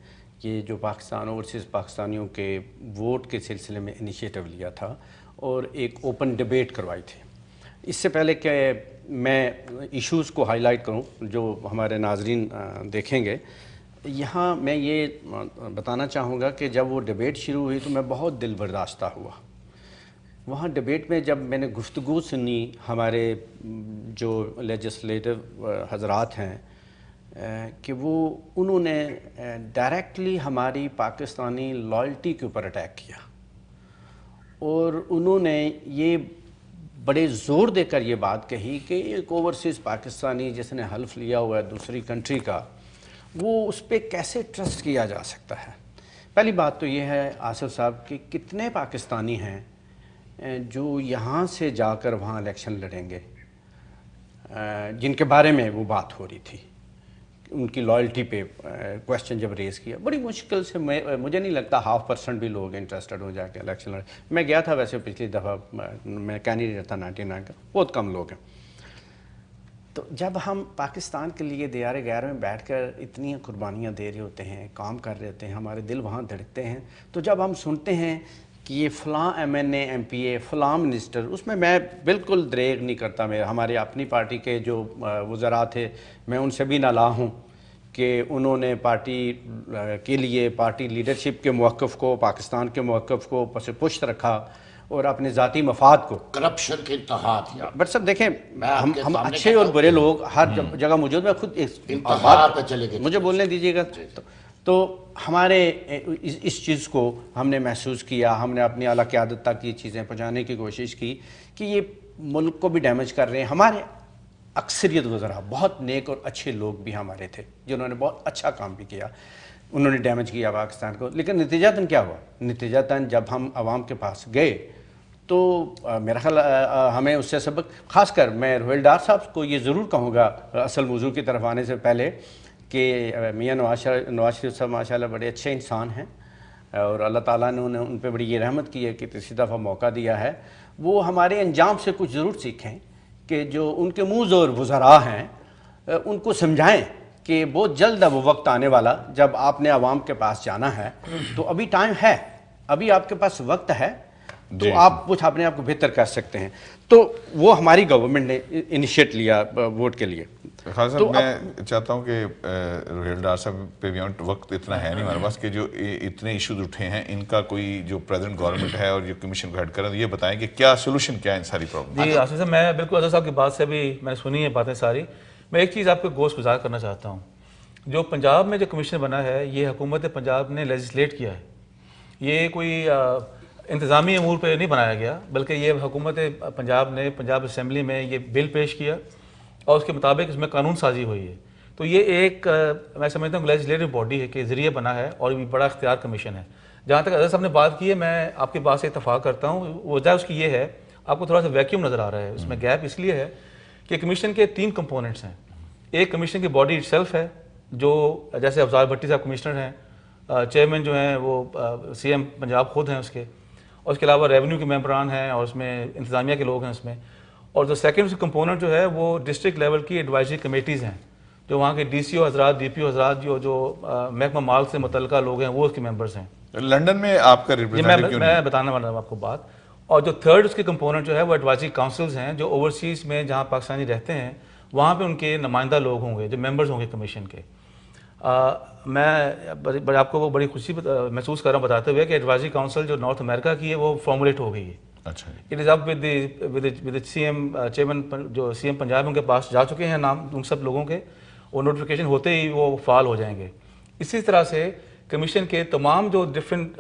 ये जो पाकिस्तान ओवरसीज़ पाकिस्तानियों के वोट के सिलसिले में इनिशिएटिव लिया था और एक ओपन डिबेट करवाई थी। इससे पहले कि मैं इश्यूज़ को हाईलाइट करूं जो हमारे नाजरीन देखेंगे, यहाँ मैं ये बताना चाहूँगा कि जब वो डिबेट शुरू हुई तो मैं बहुत दिल बर्दाश्ता हुआ। वहाँ डिबेट में जब मैंने गुफ्तगू सुनी, हमारे जो लेजिस्लेटिव हजरात हैं कि वो उन्होंने डायरेक्टली हमारी पाकिस्तानी लॉयल्टी के ऊपर अटैक किया और उन्होंने ये बड़े ज़ोर देकर ये बात कही कि एक ओवरसीज़ पाकिस्तानी जिसने हल्फ लिया हुआ है दूसरी कंट्री का, वो उस पर कैसे ट्रस्ट किया जा सकता है। पहली बात तो ये है आसिफ साहब कि कितने पाकिस्तानी हैं जो यहाँ से जाकर वहाँ इलेक्शन लड़ेंगे, जिनके बारे में वो बात हो रही थी, उनकी लॉयल्टी पे क्वेश्चन जब रेज़ किया। बड़ी मुश्किल से मुझे नहीं लगता 0.5% भी लोग इंटरेस्टेड हो जाके इलेक्शन लड़े। मैं गया था वैसे पिछली दफ़ा, मैं कैंडिडेट था 99 का, बहुत कम लोग हैं। तो जब हम पाकिस्तान के लिए दियारे गैर में बैठकर इतनी कुर्बानियाँ दे रहे होते हैं, काम कर रहे होते हैं, हमारे दिल वहाँ धड़कते हैं, तो जब हम सुनते हैं कि ये फ़लाँ MNA MPA फ़लाँ मिनिस्टर, उसमें मैं बिल्कुल दरेग नहीं करता। मेरे हमारे अपनी पार्टी के जो वज़रा थे, मैं उनसे भी नाला हूँ कि उन्होंने पार्टी के लिए पार्टी लीडरशिप के मौक़िफ़ को, पाकिस्तान के मौक़िफ़ को पस पुश्त रखा और अपने ज़ाती मफाद को। करप्शन के इंतहा थी। बट सब देखें, हम अच्छे और बुरे लोग हर जगह मौजूद। मैं खुद इंतहा पे चले गए, मुझे बोलने दीजिएगा। तो हमारे इस चीज़ को हमने महसूस किया, हमने अपनी आला क़यादत तक ये चीज़ें पहुँचाने की कोशिश की कि ये मुल्क को भी डैमेज कर रहे हैं। हमारे अक्सरियत वज़रा बहुत नेक और अच्छे लोग भी हमारे थे जिन्होंने बहुत अच्छा काम भी किया, उन्होंने डैमेज किया पाकिस्तान को। लेकिन नतीजतन क्या हुआ? नतीजतन जब हम आवाम के पास गए तो मेरा ख्याल हमें उससे सबक, ख़ासकर मैं रोहेल डार साहब को ये ज़रूर कहूँगा असल मौजू की तरफ आने से पहले कि मियाँ नवाज शरीफ साहब माशाल्लाह बड़े अच्छे इंसान हैं और अल्लाह ताला ने उन पर बड़ी ये रहमत की है कि तीसरी दफ़ा मौका दिया है। वो हमारे अंजाम से कुछ ज़रूर सीखें कि जो उनके मुँह ज़ोर वज़रा हैं उनको समझाएँ कि बहुत जल्द अब वो वक्त आने वाला जब आपने आवाम के पास जाना है, तो अभी टाइम है, अभी आपके पास वक्त है, तो आप कुछ अपने आप को बेहतर कर सकते हैं। तो वो हमारी गवर्नमेंट ने इनिशिएट लिया वोट के लिए। खान साहब, मैं चाहता हूं कि रोहेल डार साहब पे भी वक्त इतना है नहीं हमारे पास कि जो इतने इश्यूज उठे हैं इनका कोई जो प्रेजेंट गवर्नमेंट है और जो कमीशन को हेड कर रहे हैं, ये बताएं कि क्या सोल्यूशन क्या है इन सारी प्रॉब्लम। जी आसिफ साहब, मैं बिल्कुल आसिफ साहब की बात से भी मैंने सुनी है बातें सारी। मैं एक चीज़ आपको गोश गुजार करना चाहता हूँ। जो पंजाब में जो कमीशन बना है, ये हुकूमत पंजाब ने लेजिस्लेट किया है। ये कोई इंतज़ामी अमूर पे नहीं बनाया गया, बल्कि ये हुकूमत पंजाब ने पंजाब असम्बली में ये बिल पेश किया और उसके मुताबिक इसमें कानून साजी हुई है। तो ये एक मैं समझता हूँ लेजिस्लेटिव बॉडी है के ज़रिए बना है और ये बड़ा इख्तियार कमीशन है। जहाँ तक अजहर साहब ने बात की है, मैं आपकी बात से इत्तफाक करता हूँ। वजह उसकी ये है, आपको थोड़ा सा वैक्यूम नज़र आ रहा है, उसमें गैप इसलिए है कि कमीशन के 3 कंपोनेंट्स हैं। एक कमीशन की बॉडी इटसेल्फ है, जो जैसे अफजाल भट्टी साहब कमिश्नर हैं, चेयरमैन जो हैं वो CM पंजाब खुद हैं उसके, और उसके अलावा रेवेन्यू के मेंबरान हैं और उसमें इंतज़ामिया के लोग हैं उसमें। और जो सेकंड कंपोनेंट जो है वो डिस्ट्रिक्ट लेवल की एडवाइजरी कमेटीज़ हैं, जो वहाँ के DCO हजरात, DPO हजरात, जो महकमा माल से मुतल्लिका लोग हैं, वो उसके मेंबर्स हैं। लंदन में आपका रिप्रेजेंटेटिव क्यों नहीं? मैं बताने वाला हूँ आपको बात। और जो थर्ड उसके कंपोनेंट जो है वो एडवाइजरी काउंसिल्स हैं, जो ओवरसीज़ में जहाँ पाकिस्तानी रहते हैं वहाँ पे उनके नुमाइंदा लोग होंगे, जो मेंबर्स होंगे कमीशन के। मैं आपको वो बड़ी खुशी महसूस कर रहा हूँ बताते हुए कि एडवाइजरी काउंसिल जो नॉर्थ अमेरिका की है वो फॉर्मुलेट हो गई है। अच्छा, it is up with CM chairman, जो CM पंजाब उनके पास जा चुके हैं नाम उन सब लोगों के, और नोटिफिकेशन होते ही वो फाल हो जाएंगे। इसी तरह से कमीशन के तमाम जो डिफरेंट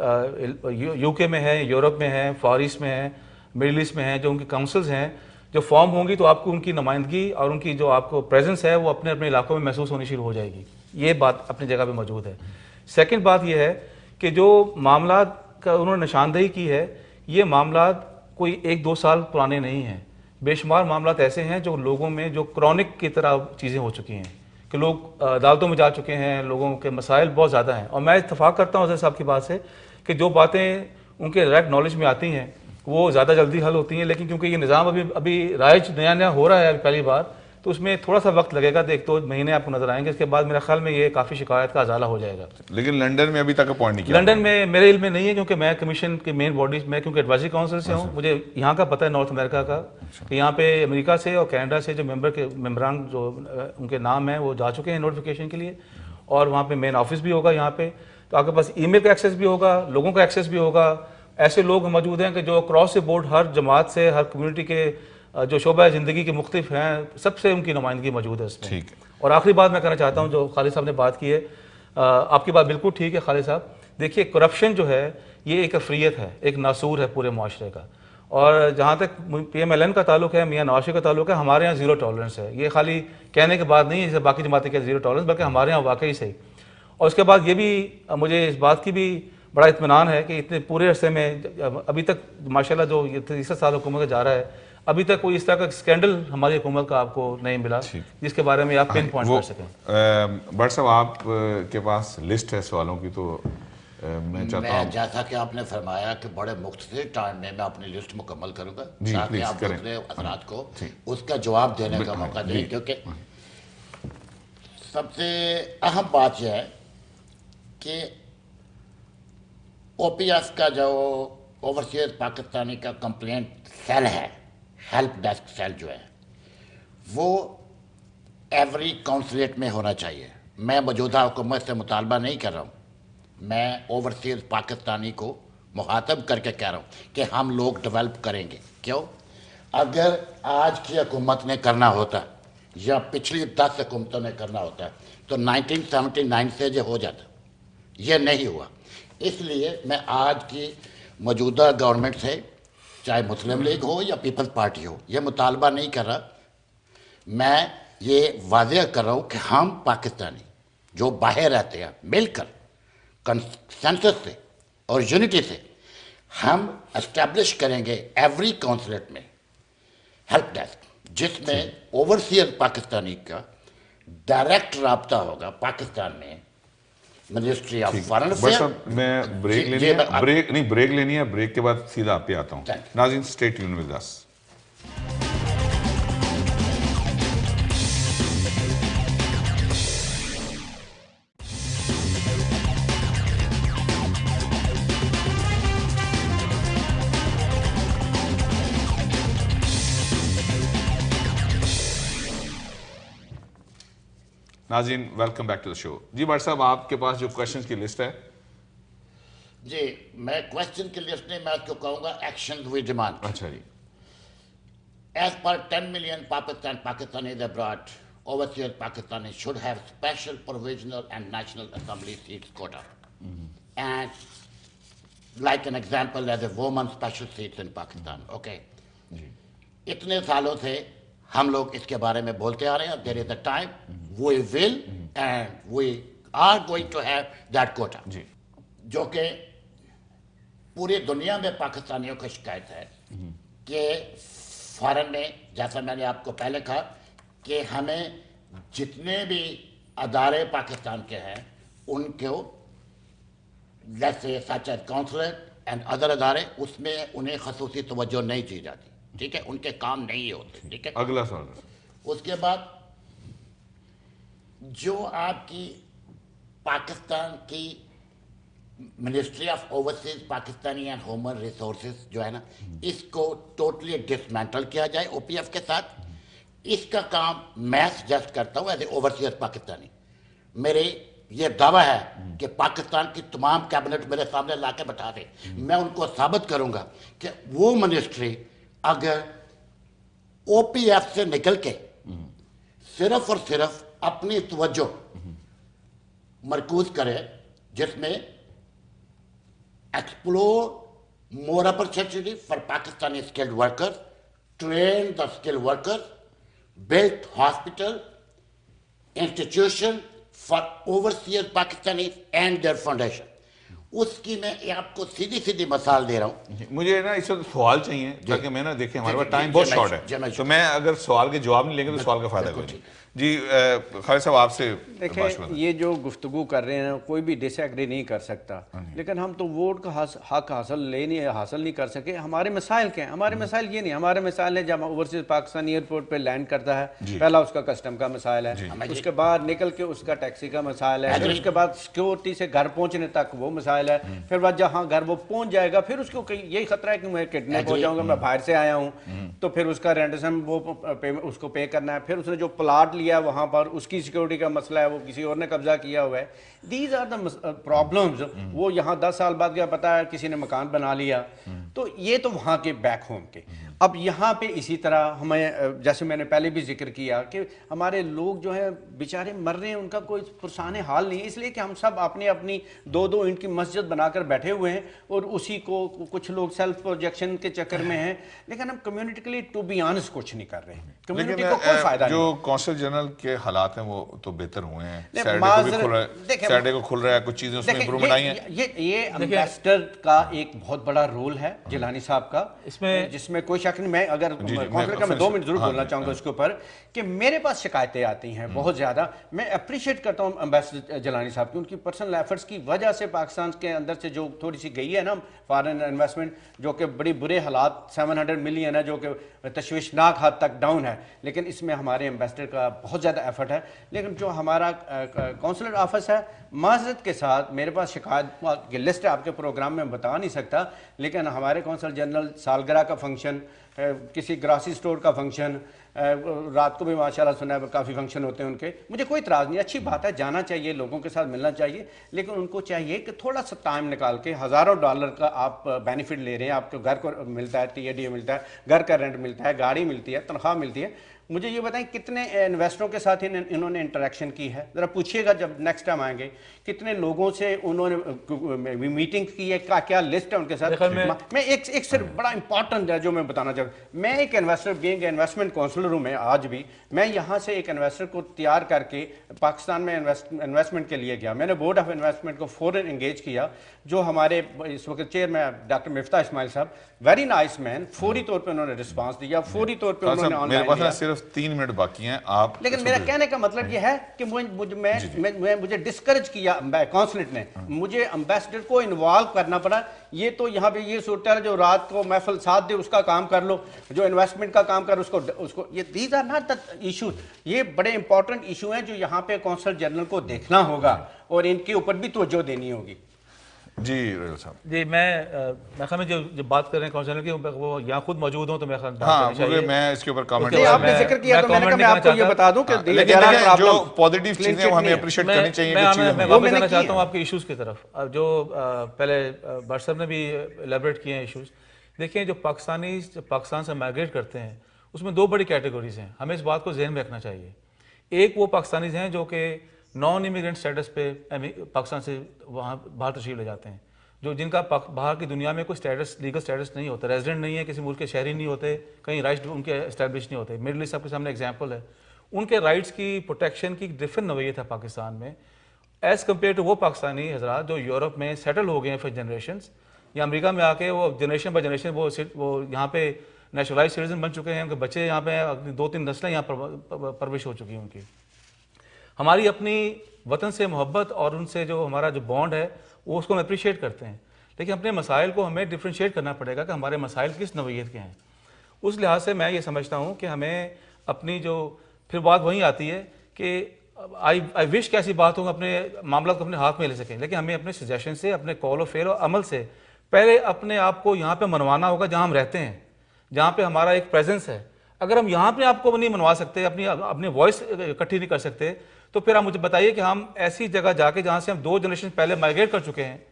UK में है, यूरोप में है, फार ईस्ट में है, मिडिल ईस्ट में है, जो उनकी काउंसिल्स हैं, जो फॉर्म होंगी तो आपको उनकी नुमाइंदगी और उनकी जो आपको प्रेजेंस है वो अपने अपने इलाकों में महसूस होनी शुरू हो जाएगी। ये बात अपनी जगह पे मौजूद है। सेकंड बात ये है कि जो मामला का उन्होंने निशानदेही की है, ये मामला कोई 1-2 साल पुराने नहीं हैं। बेशुमार मामला ऐसे हैं जो लोगों में जो क्रॉनिक की तरह चीज़ें हो चुकी हैं कि लोग अदालतों में जा चुके हैं, लोगों के मसाइल बहुत ज़्यादा हैं। और मैं इत्तफाक करता हूँ अजहर साहब की बात से कि जो बातें उनके डायरेक्ट नॉलेज में आती हैं वो ज़्यादा जल्दी हल होती हैं। लेकिन क्योंकि ये निज़ाम अभी राइज नया नया हो रहा है अभी पहली बार, तो उसमें थोड़ा सा वक्त लगेगा, तो 1-2 महीने आपको नजर आएंगे। इसके बाद मेरे ख्याल में ये काफ़ी शिकायत का अजाला हो जाएगा। लेकिन लंदन में अभी तक अपॉइंट नहीं किया? लंदन में मेरे इल्म में नहीं है, क्योंकि मैं कमीशन के मेन बॉडी में, क्योंकि एडवाइजरी काउंसिल से हूँ, मुझे यहाँ का पता है नॉर्थ अमेरिका का, कि यहाँ पे अमेरिका से और कनाडा से जो मेम्बरान जो उनके नाम हैं वो जा चुके हैं नोटिफिकेशन के लिए, और वहाँ पे मेन ऑफिस भी होगा यहाँ पे, तो आपके पास ईमेल का एक्सेस भी होगा, लोगों का एक्सेस भी होगा। ऐसे लोग मौजूद हैं कि जो क्रॉस से बोर्ड हर जमात से, हर कम्युनिटी के जो शोबा ज़िंदगी के मुख्तलिफ हैं, सबसे उनकी नुमाइंदगी मौजूद है इसमें। ठीक है। और आखिरी बात मैं कहना चाहता हूँ, जो खालिद साहब ने बात की है, आपकी बात बिल्कुल ठीक है खालिद साहब। देखिए, करप्शन जो है ये एक अफरियत है, एक नासूर है पूरे माशरे का। और जहाँ तक PMLN का ताल्लुक है, मियाँ नवाज शरीफ का ताल्लुक है, हमारे यहाँ ज़ीरो टॉलरेंस है। ये खाली कहने की बात नहीं है जैसे बाकी जमातें के ज़ीरो टॉलरेंस, बल्कि हमारे यहाँ वाकई सही। और उसके बाद ये भी मुझे इस बात की भी बड़ा इत्मीनान है कि इतने पूरे अरसे में अभी तक माशाल्लाह जो 30 साल हुकूमत का जा रहा है, अभी तक कोई इस तरह का स्कैंडल हमारी हुकूमत का आपको नहीं मिला जिसके बारे में आप पिन पॉइंट कर सकें। बट साहब आप के पास लिस्ट है सवालों की, तो मैं चाहता हूँ, जैसा कि आपने फरमाया कि बड़े मुख्तसर टाइम में मैं अपनी लिस्ट मुकम्मल करूँगा जी, ताकि प्लीज़ आप करें। दूसरे अफराद को उसका जवाब देने का मौका दें। क्योंकि सबसे अहम बात यह है कि OPS का जो ओवरसीज पाकिस्तानी का कंप्लेंट सेल है, हेल्प डेस्क सेल जो है, वो एवरी काउंसलेट में होना चाहिए। मैं मौजूदा हुकूमत से मुतालबा नहीं कर रहा हूँ, मैं ओवरसीज पाकिस्तानी को मुखातब करके कह रहा हूँ कि हम लोग डेवलप करेंगे। क्यों? अगर आज की हुकूमत ने करना होता या पिछली 10 हुकूमतों ने करना होता तो 1979 से ये हो जाता, ये नहीं हुआ। इसलिए मैं आज की मौजूदा गवर्नमेंट से, चाहे मुस्लिम लीग हो या पीपल्स पार्टी हो, ये मुतालबा नहीं कर रहा, मैं ये वाज़ेह कर रहा हूँ कि हम पाकिस्तानी जो बाहर रहते हैं मिलकर कंसेंसस से और यूनिटी से हम एस्टेब्लिश करेंगे एवरी काउंसलेट में हेल्प डेस्क, जिसमें ओवरसीज पाकिस्तानी का डायरेक्ट रब्ता होगा पाकिस्तान में मिनिस्ट्री ऑफ फॉरेन बस अफेयर। अब मैं ब्रेक लेनी है, ब्रेक लेनी है, ब्रेक के बाद सीधा आप पे आता हूँ। नाज़रीन, स्टे ट्यून विद अस। नाज़रीन, welcome back to the show. जी भट्ट साहब, आपके पास जो क्वेश्चंस की लिस्ट है। जी, मैं क्वेश्चन की लिस्ट नहीं, मैं आपको कहूँगा एक्शन वी डिमांड। अच्छा जी। As per 10 million Pakistanis abroad, overseas Pakistanis should have special provisional and national assembly seats quota. And like an example as a woman special seats in Pakistan. Okay. इतने सालों से हम लोग इसके बारे में बोलते आ रहे हैं। There is a time we will and we are going to have that quota. जो कि पूरी दुनिया में पाकिस्तानियों की शिकायत है कि फॉरेन में, जैसा मैंने आपको पहले कहा कि हमें जितने भी अदारे पाकिस्तान के हैं उनको जैसे such as consulate and other अदारे, उसमें उन्हें खसूसी तवज्जो नहीं दी जाती। ठीक है, उनके काम नहीं होते। ठीक है, अगला सवाल। उसके बाद जो आपकी पाकिस्तान की ministry of overseas Pakistani and human resources जो है ना, इसको टोटली डिसमेंटल किया जाए OPF के साथ। इसका काम मैं सजेस्ट करता हूँ एज ए ओवरसीज पाकिस्तानी। मेरे ये दावा है कि पाकिस्तान की तमाम कैबिनेट मेरे सामने ला के बैठा दे, मैं उनको साबित करूँगा कि वो मिनिस्ट्री अगर OPF से निकल के सिर्फ और सिर्फ अपनी तवज्जो मरकूज करे, जिसमें explore more opportunity for Pakistani skilled workers, train the skilled workers, build hospital, institution for overseas Pakistanis and their foundation. उसकी मैं आपको सीधी सीधी मिसाल दे रहा हूँ। मुझे ना इस वक्त सवाल चाहिए ताकि मैं ना देखें हमारे पास टाइम बहुत शॉर्ट है, तो मैं अगर सवाल के जवाब नहीं लेंगे तो सवाल का फायदा कोई नहीं। जी खालिद साहब आपसे देखिए ये जो गुफ्तगू कर रहे हैं कोई भी डिसएग्री नहीं कर सकता, लेकिन हम तो वोट का हक हासिल नहीं कर सके। हमारे मसाइल क्या हैं? हमारे मसाइल ये नहीं, हमारे मसाइल है जब ओवरसीज पाकिस्तान एयरपोर्ट पे लैंड करता है, पहला उसका कस्टम का मसाइल है, उसके बाद निकल के उसका टैक्सी का मसाइल है, फिर उसके बाद सिक्योरिटी से घर पहुंचने तक वो मसाइल है, फिर बाद जहाँ घर वो पहुंच जाएगा फिर उसको यही खतरा है कि मैं किडनैप हो जाऊंगा, मैं बाहर से आया हूँ, तो फिर उसका रेंडम वो उसको पे करना है, फिर उसने जो प्लाट लिया वहाँ पर उसकी सिक्योरिटी का मसला है, वो किसी और ने कब्जा किया हुआ है। These are the problems. वो यहाँ 10 साल बाद क्या पता है किसी ने मकान बना लिया, तो ये तो वहाँ के बैक होम के। अब यहाँ पे इसी तरह हमें, जैसे मैंने पहले भी जिक्र किया कि हमारे लोग जो है बेचारे मर रहे हैं, उनका कोई पुरसाने हाल नहीं है, इसलिए कि हम सब अपनी अपनी 2-2 ईंट की मस्जिद बनाकर बैठे हुए हैं और उसी को कुछ लोग सेल्फ प्रोजेक्शन के चक्कर में हैं, लेकिन हम कम्युनिटी के लिए टू बी ऑनेस्ट कुछ नहीं कर रहे हैं। कम्युनिटी को कोई फायदा जो कौंसल जनरल के हालात हैं वो तो बेहतर हुए हैं, सैटरडे को खुल रहा है, कुछ चीजें उसमें इंप्रूवमेंट आई हैं। ये एम्बेसडर का एक बहुत बड़ा रोल है जिलानी साहब का इसमें, जिसमें कोई शक नहीं। मैं अगर कॉन्फ्लिक्ट का मैं 2 मिनट जरूर बोलना चाहूंगा उसके ऊपर कि मेरे पास शिकायतें आती हैं बहुत ज्यादा। मैं अप्रिशिएट करता हूं एम्बेसडर जिलानी साहब की, उनकी पर्सनल एफर्ट्स की वजह से पाकिस्तान के अंदर से जो थोड़ी सी गई है ना फॉरेन इन्वेस्टमेंट, जो कि बड़ी बुरे हालात 700 मिलियन है, जो कि तशवीशनाक हद तक डाउन है, लेकिन इसमें हमारे एम्बेसडर का बहुत ज़्यादा एफर्ट है। लेकिन जो हमारा कौंसलर ऑफिस है, माजरत के साथ मेरे पास शिकायत की लिस्ट है, आपके प्रोग्राम में बता नहीं सकता, लेकिन हमारे कौंसल जनरल सालगिरह का फंक्शन, किसी ग्रासी स्टोर का फंक्शन, रात को भी माशाल्लाह सुना है काफ़ी फंक्शन होते हैं उनके, मुझे कोई इतराज़ नहीं, अच्छी बात है, जाना चाहिए, लोगों के साथ मिलना चाहिए, लेकिन उनको चाहिए कि थोड़ा सा टाइम निकाल के हज़ारों डॉलर का आप बेनिफिट ले रहे हैं, आपको घर को मिलता है, TADA मिलता है, घर का रेंट मिलता है, गाड़ी मिलती है, तनख्वाह मिलती है। मुझे ये बताएं कितने इन्वेस्टरों के साथ इन्होंने इंटरेक्शन की है, ज़रा पूछिएगा जब नेक्स्ट टाइम आएंगे, कितने लोगों से उन्होंने मीटिंग की है, क्या लिस्ट है उनके साथ। मैं एक सिर्फ बड़ा इंपॉर्टेंट है जो मैं बताना चाहूँ, मैं एक इन्वेस्टर बीइंग इन्वेस्टमेंट काउंसलर हूँ, मैं आज भी मैं यहाँ से एक इन्वेस्टर को तैयार करके पाकिस्तान में इन्वेस्टमेंट के लिए गया। मैंने बोर्ड ऑफ इन्वेस्टमेंट को फौरन इंगेज किया, जो हमारे इस वक्त चेयरमैन डॉक्टर मिफ्ता इस्माइल साहब, वेरी नाइस मैन, फौरी तौर पे उन्होंने रिस्पांस दिया, फौरी तौर पे उन्होंने ऑनलाइन। सिर्फ 3 मिनट बाकी हैं आप, लेकिन मेरा कहने का मतलब यह है कि मुझे डिस्करेज किया कौंसलेट ने, मुझे एम्बेसडर को इन्वॉल्व करना पड़ा। ये तो यहाँ पे ये सोचता है जो रात को महफिल साथ दे उसका काम कर लो, जो इन्वेस्टमेंट का काम कर उसको ये these are not the issues. ये बड़े इंपॉर्टेंट इशू हैं जो यहाँ पे कौंसल जनरल को देखना होगा और इनके ऊपर भी तवज्जो देनी होगी। जी रेल साहब, जी मैं ख्याल में जो बात कर रहे हैं कौंसल की, वो यहाँ खुद मौजूद हों तो मैं मैं इसके ऊपर कमेंट, आपने जिक्र किया तो मैंने कहा मैं आपको ये बता दूं कि जो पॉजिटिव चीजें हमें अप्रिशिएट करनी चाहिए। मैं वापस आना चाहता हूँ आपके इश्यूज की तरफ, जो पहले भट्ट साहब ने भी एलेबरेट किए हैं इश्यूज। देखिए जो पाकिस्तान से माइग्रेट करते हैं उसमें 2 बड़ी कैटेगरीज हैं, हमें इस बात को जहन में रखना चाहिए। एक वो पाकिस्तानीज हैं जो कि नॉन इमिग्रेंट स्टेटस पे पाकिस्तान से वहाँ बाहर तशरीफ ले जाते हैं, जो जिनका बाहर की दुनिया में कोई स्टेटस, लीगल स्टेटस नहीं होता, रेजिडेंट नहीं है, किसी मुल्क के शहरी नहीं होते, कहीं राइट्स उनके एस्टैब्लिश नहीं होते। मिडल ईस्ट आपके सामने एग्जांपल है, उनके राइट्स की प्रोटेक्शन की डिफरेंट नौइयत है पाकिस्तान में एज़ कम्पेयर टू वो पाकिस्तानी हजरात जो यूरोप में सेटल हो गए हैं फॉर जनरेशंस, या अमेरिका में आके वो जनरेशन बाई जनरेशन वो यहाँ पे नेशनलाइज सिटीजन बन चुके हैं, उनके बच्चे यहाँ पे 2-3 नस्लें यहाँ परवरिश हो चुकी हैं उनकी। हमारी अपनी वतन से मोहब्बत और उनसे जो हमारा जो बॉन्ड है वो उसको हम अप्रिशिएट करते हैं, लेकिन अपने मसाइल को हमें डिफ्रेंशिएट करना पड़ेगा कि हमारे मसाइल किस नौइयत के हैं। उस लिहाज से मैं ये समझता हूँ कि हमें अपनी जो फिर बात वहीं आती है कि आई विश कैसी बात हो अपने मामला को अपने हाथ में ले सकें, लेकिन हमें अपने सजेशन से, अपने कॉल और फेल और अमल से पहले अपने आप को यहाँ पे मनवाना होगा जहाँ हम रहते हैं, जहाँ पे हमारा एक प्रेजेंस है। अगर हम यहाँ पे आपको नहीं मनवा सकते, अपनी वॉइस इकट्ठी नहीं कर सकते, तो फिर आप मुझे बताइए कि हम ऐसी जगह जाके जहाँ से हम 2 जनरेशन पहले माइग्रेट कर चुके हैं,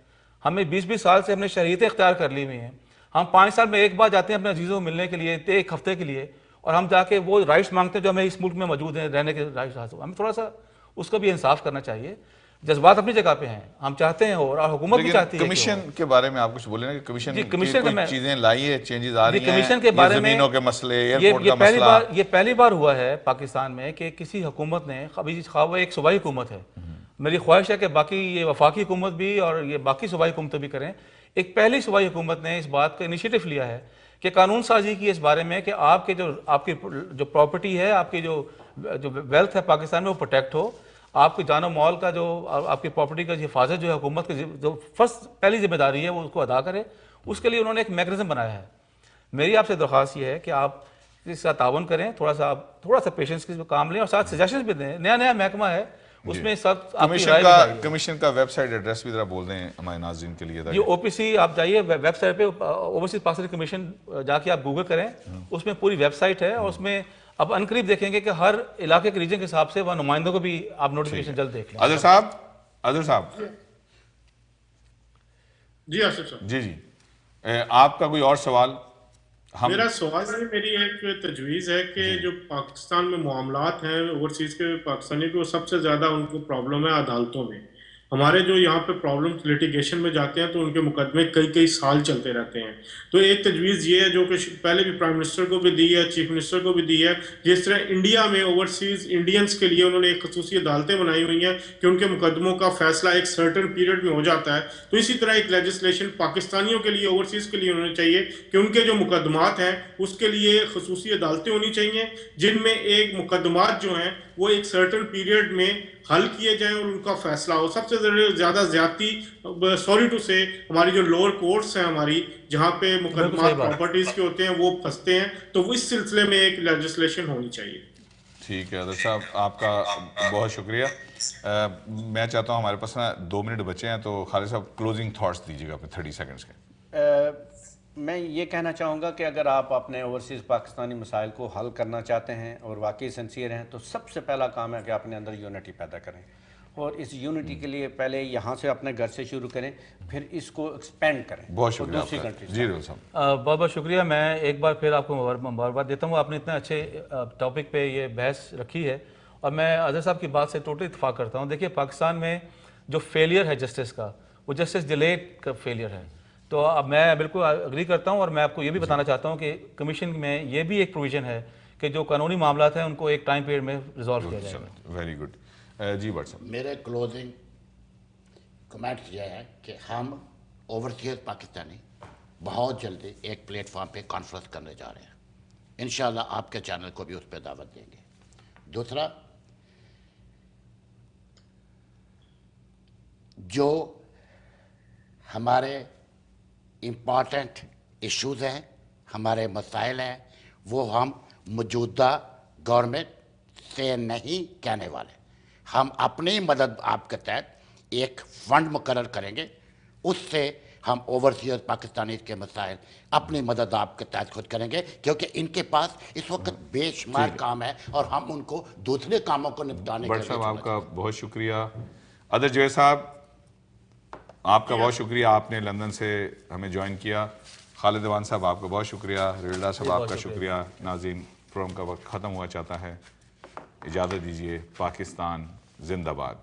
हमें 20-20 साल से हमने शरीयतें इख्तियार कर ली हुई हैं, हम 5 साल में एक बार जाते हैं अपने अजीज़ों को मिलने के लिए 1 हफ्ते के लिए, और हम जाके वो राइट्स मांगते हैं जो हमें इस मुल्क में मौजूद हैं रहने के राइट्स हासिल। हमें थोड़ा सा उसका भी इंसाफ करना चाहिए। जज्बात अपनी जगह पे हैं, हम चाहते हैं और हुकूमत भी चाहती है। कमीशन के बारे में आप कुछ बोले ना कि कमीशन में चीजें लाई है, चेंजेस आ रही हैं, कमीशन के बारे में जमीनों के मसले, एयरपोर्ट का मसला, ये पहली बार हुआ है पाकिस्तान में कि किसी हुकूमत ने, अभी वो एक सूबाई हुकूमत है, मेरी ख्वाहिश है कि बाकी ये वफाकी हुकूमत भी और ये बाकी सूबाई हुकूमतें भी करें। एक पहली सूबाई हुकूमत ने इस बात का इनिशिएटिव लिया है कि कानून साजी की इस बारे में कि आपकी जो प्रॉपर्टी है, आपकी जो जो वेल्थ है पाकिस्तान में वो प्रोटेक्ट हो, आपकी जानो माल का जो आपकी प्रॉपर्टी का हिफाजत जो है हुकूमत की जो फर्स्ट पहली जिम्मेदारी है वो उसको अदा करे। उसके लिए उन्होंने एक मैकेनिज्म बनाया है। मेरी आपसे दरख्वास्त ये है कि आप इसका तावन करें, थोड़ा सा पेशेंस के काम लें और साथ सजेशन भी दें। नया महकमा है, उसमें सब आपकी राय भी चाहिए। कमीशन का वेबसाइट एड्रेस भी जरा बोल दें हमारे नाज़रीन के लिए। ये ओपीसी आप जाइए वेबसाइट पे, ओवरसीज पाकिस्तानी कमीशन जाके आप गूगल करें, उसमें पूरी वेबसाइट है और उसमें अब अनकरीब देखेंगे कि हर इलाके के रीजन के हिसाब से वह नुमाइंदों को भी आप नोटिफिकेशन जल्द देख लें। अदर साहब जी आसिफ साहब। जी आपका कोई और सवाल? मेरा सवाल है, मेरी एक तजवीज़ है कि जो पाकिस्तान में मामलात हैं ओवरसीज़ के पाकिस्तानी को, सबसे ज़्यादा उनको प्रॉब्लम है अदालतों में। हमारे जो यहाँ पे प्रॉब्लम लिटिगेशन में जाते हैं तो उनके मुकदमे कई साल चलते रहते हैं। तो एक तजवीज़ ये है जो कि पहले भी प्राइम मिनिस्टर को भी दी है, चीफ मिनिस्टर को भी दी है, जिस तरह इंडिया में ओवरसीज़ इंडियंस के लिए उन्होंने एक खसूसी अदालतें बनाई हुई हैं कि उनके मुकदमों का फैसला एक सर्टन पीरियड में हो जाता है। तो इसी तरह एक लेजिस्लेशन पाकिस्तानियों के लिए, ओवरसीज़ के लिए होनी चाहिए कि उनके जो मुकदमात हैं उसके लिए खसूसी अदालतें होनी चाहिए, जिनमें एक मुकदमात जो हैं वो एक सर्टन पीरियड में हल किए जाएं और उनका फैसला हो। सबसे ज़्यादा ज्यादती, सॉरी टू से, हमारी जो लोअर कोर्ट्स हैं हमारी, जहाँ पे मुकदमा प्रॉपर्टीज के होते हैं वो फंसते हैं, तो इस सिलसिले में एक लेजिस्लेशन होनी चाहिए। ठीक है अदर साहब, आपका बहुत शुक्रिया। मैं चाहता हूँ, हमारे पास ना 2 मिनट बचे हैं, तो खालिद साहब क्लोजिंग थॉट्स दीजिएगा अपने 30 सेकंड्स के। मैं ये कहना चाहूँगा कि अगर आप अपने ओवरसीज़ पाकिस्तानी मसाइल को हल करना चाहते हैं और वाकई सिंसियर हैं, तो सबसे पहला काम है कि अपने अंदर यूनिटी पैदा करें, और इस यूनिटी के लिए पहले यहाँ से अपने घर से शुरू करें, फिर इसको एक्सपेंड करें। बहुत शुक्रिया दूसरी आपका। कंट्री जी रोल साहब, बहुत बहुत शुक्रिया। मैं एक बार फिर आपको मुबारकबाद देता हूँ, आपने इतने अच्छे टॉपिक पे ये बहस रखी है और मैं अजहर साहब की बात से टोटली इत्तेफाक करता हूँ। देखिए, पाकिस्तान में जो फेलियर है जस्टिस का, वो जस्टिस डिलेड का फेलियर है। तो अब मैं बिल्कुल अग्री करता हूँ और मैं आपको ये भी बताना चाहता हूँ कि कमीशन में ये भी एक प्रोविज़न है कि जो कानूनी मामला हैं उनको एक टाइम पीरियड में रिजॉल्व किया जाएगा। Very good. जी भट्ट साहब, मेरे क्लोजिंग कमेंट ये है कि हम ओवरसीज पाकिस्तानी बहुत जल्दी एक प्लेटफॉर्म पे कॉन्फ्रेंस करने जा रहे हैं। इंशाल्लाह आपके चैनल को भी उस पर दावत देंगे। दूसरा, जो हमारे इम्पॉर्टेंट इश्यूज हैं, हमारे मसाइल हैं, वो हम मौजूदा गवर्नमेंट से नहीं कहने वाले। हम अपनी मदद आपके तहत एक फंड मुकर्रर करेंगे, उससे हम ओवरसीज पाकिस्तानी के मसाइल अपनी मदद आपके तहत खुद करेंगे, क्योंकि इनके पास इस वक्त बेशुमार काम है और हम उनको दूसरे कामों को निपटाने के भट्ट साहब आपका बहुत शुक्रिया। अदर जय साहब, आपका बहुत शुक्रिया, आपने लंदन से हमें ज्वाइन किया। खालिद देवान साहब आपका बहुत शुक्रिया। रिल्डा साहब आपका शुक्रिया। नाज़रीन, प्रोग्राम का वक्त ख़त्म हुआ चाहता है, इजाज़त दीजिए। पाकिस्तान जिंदाबाद।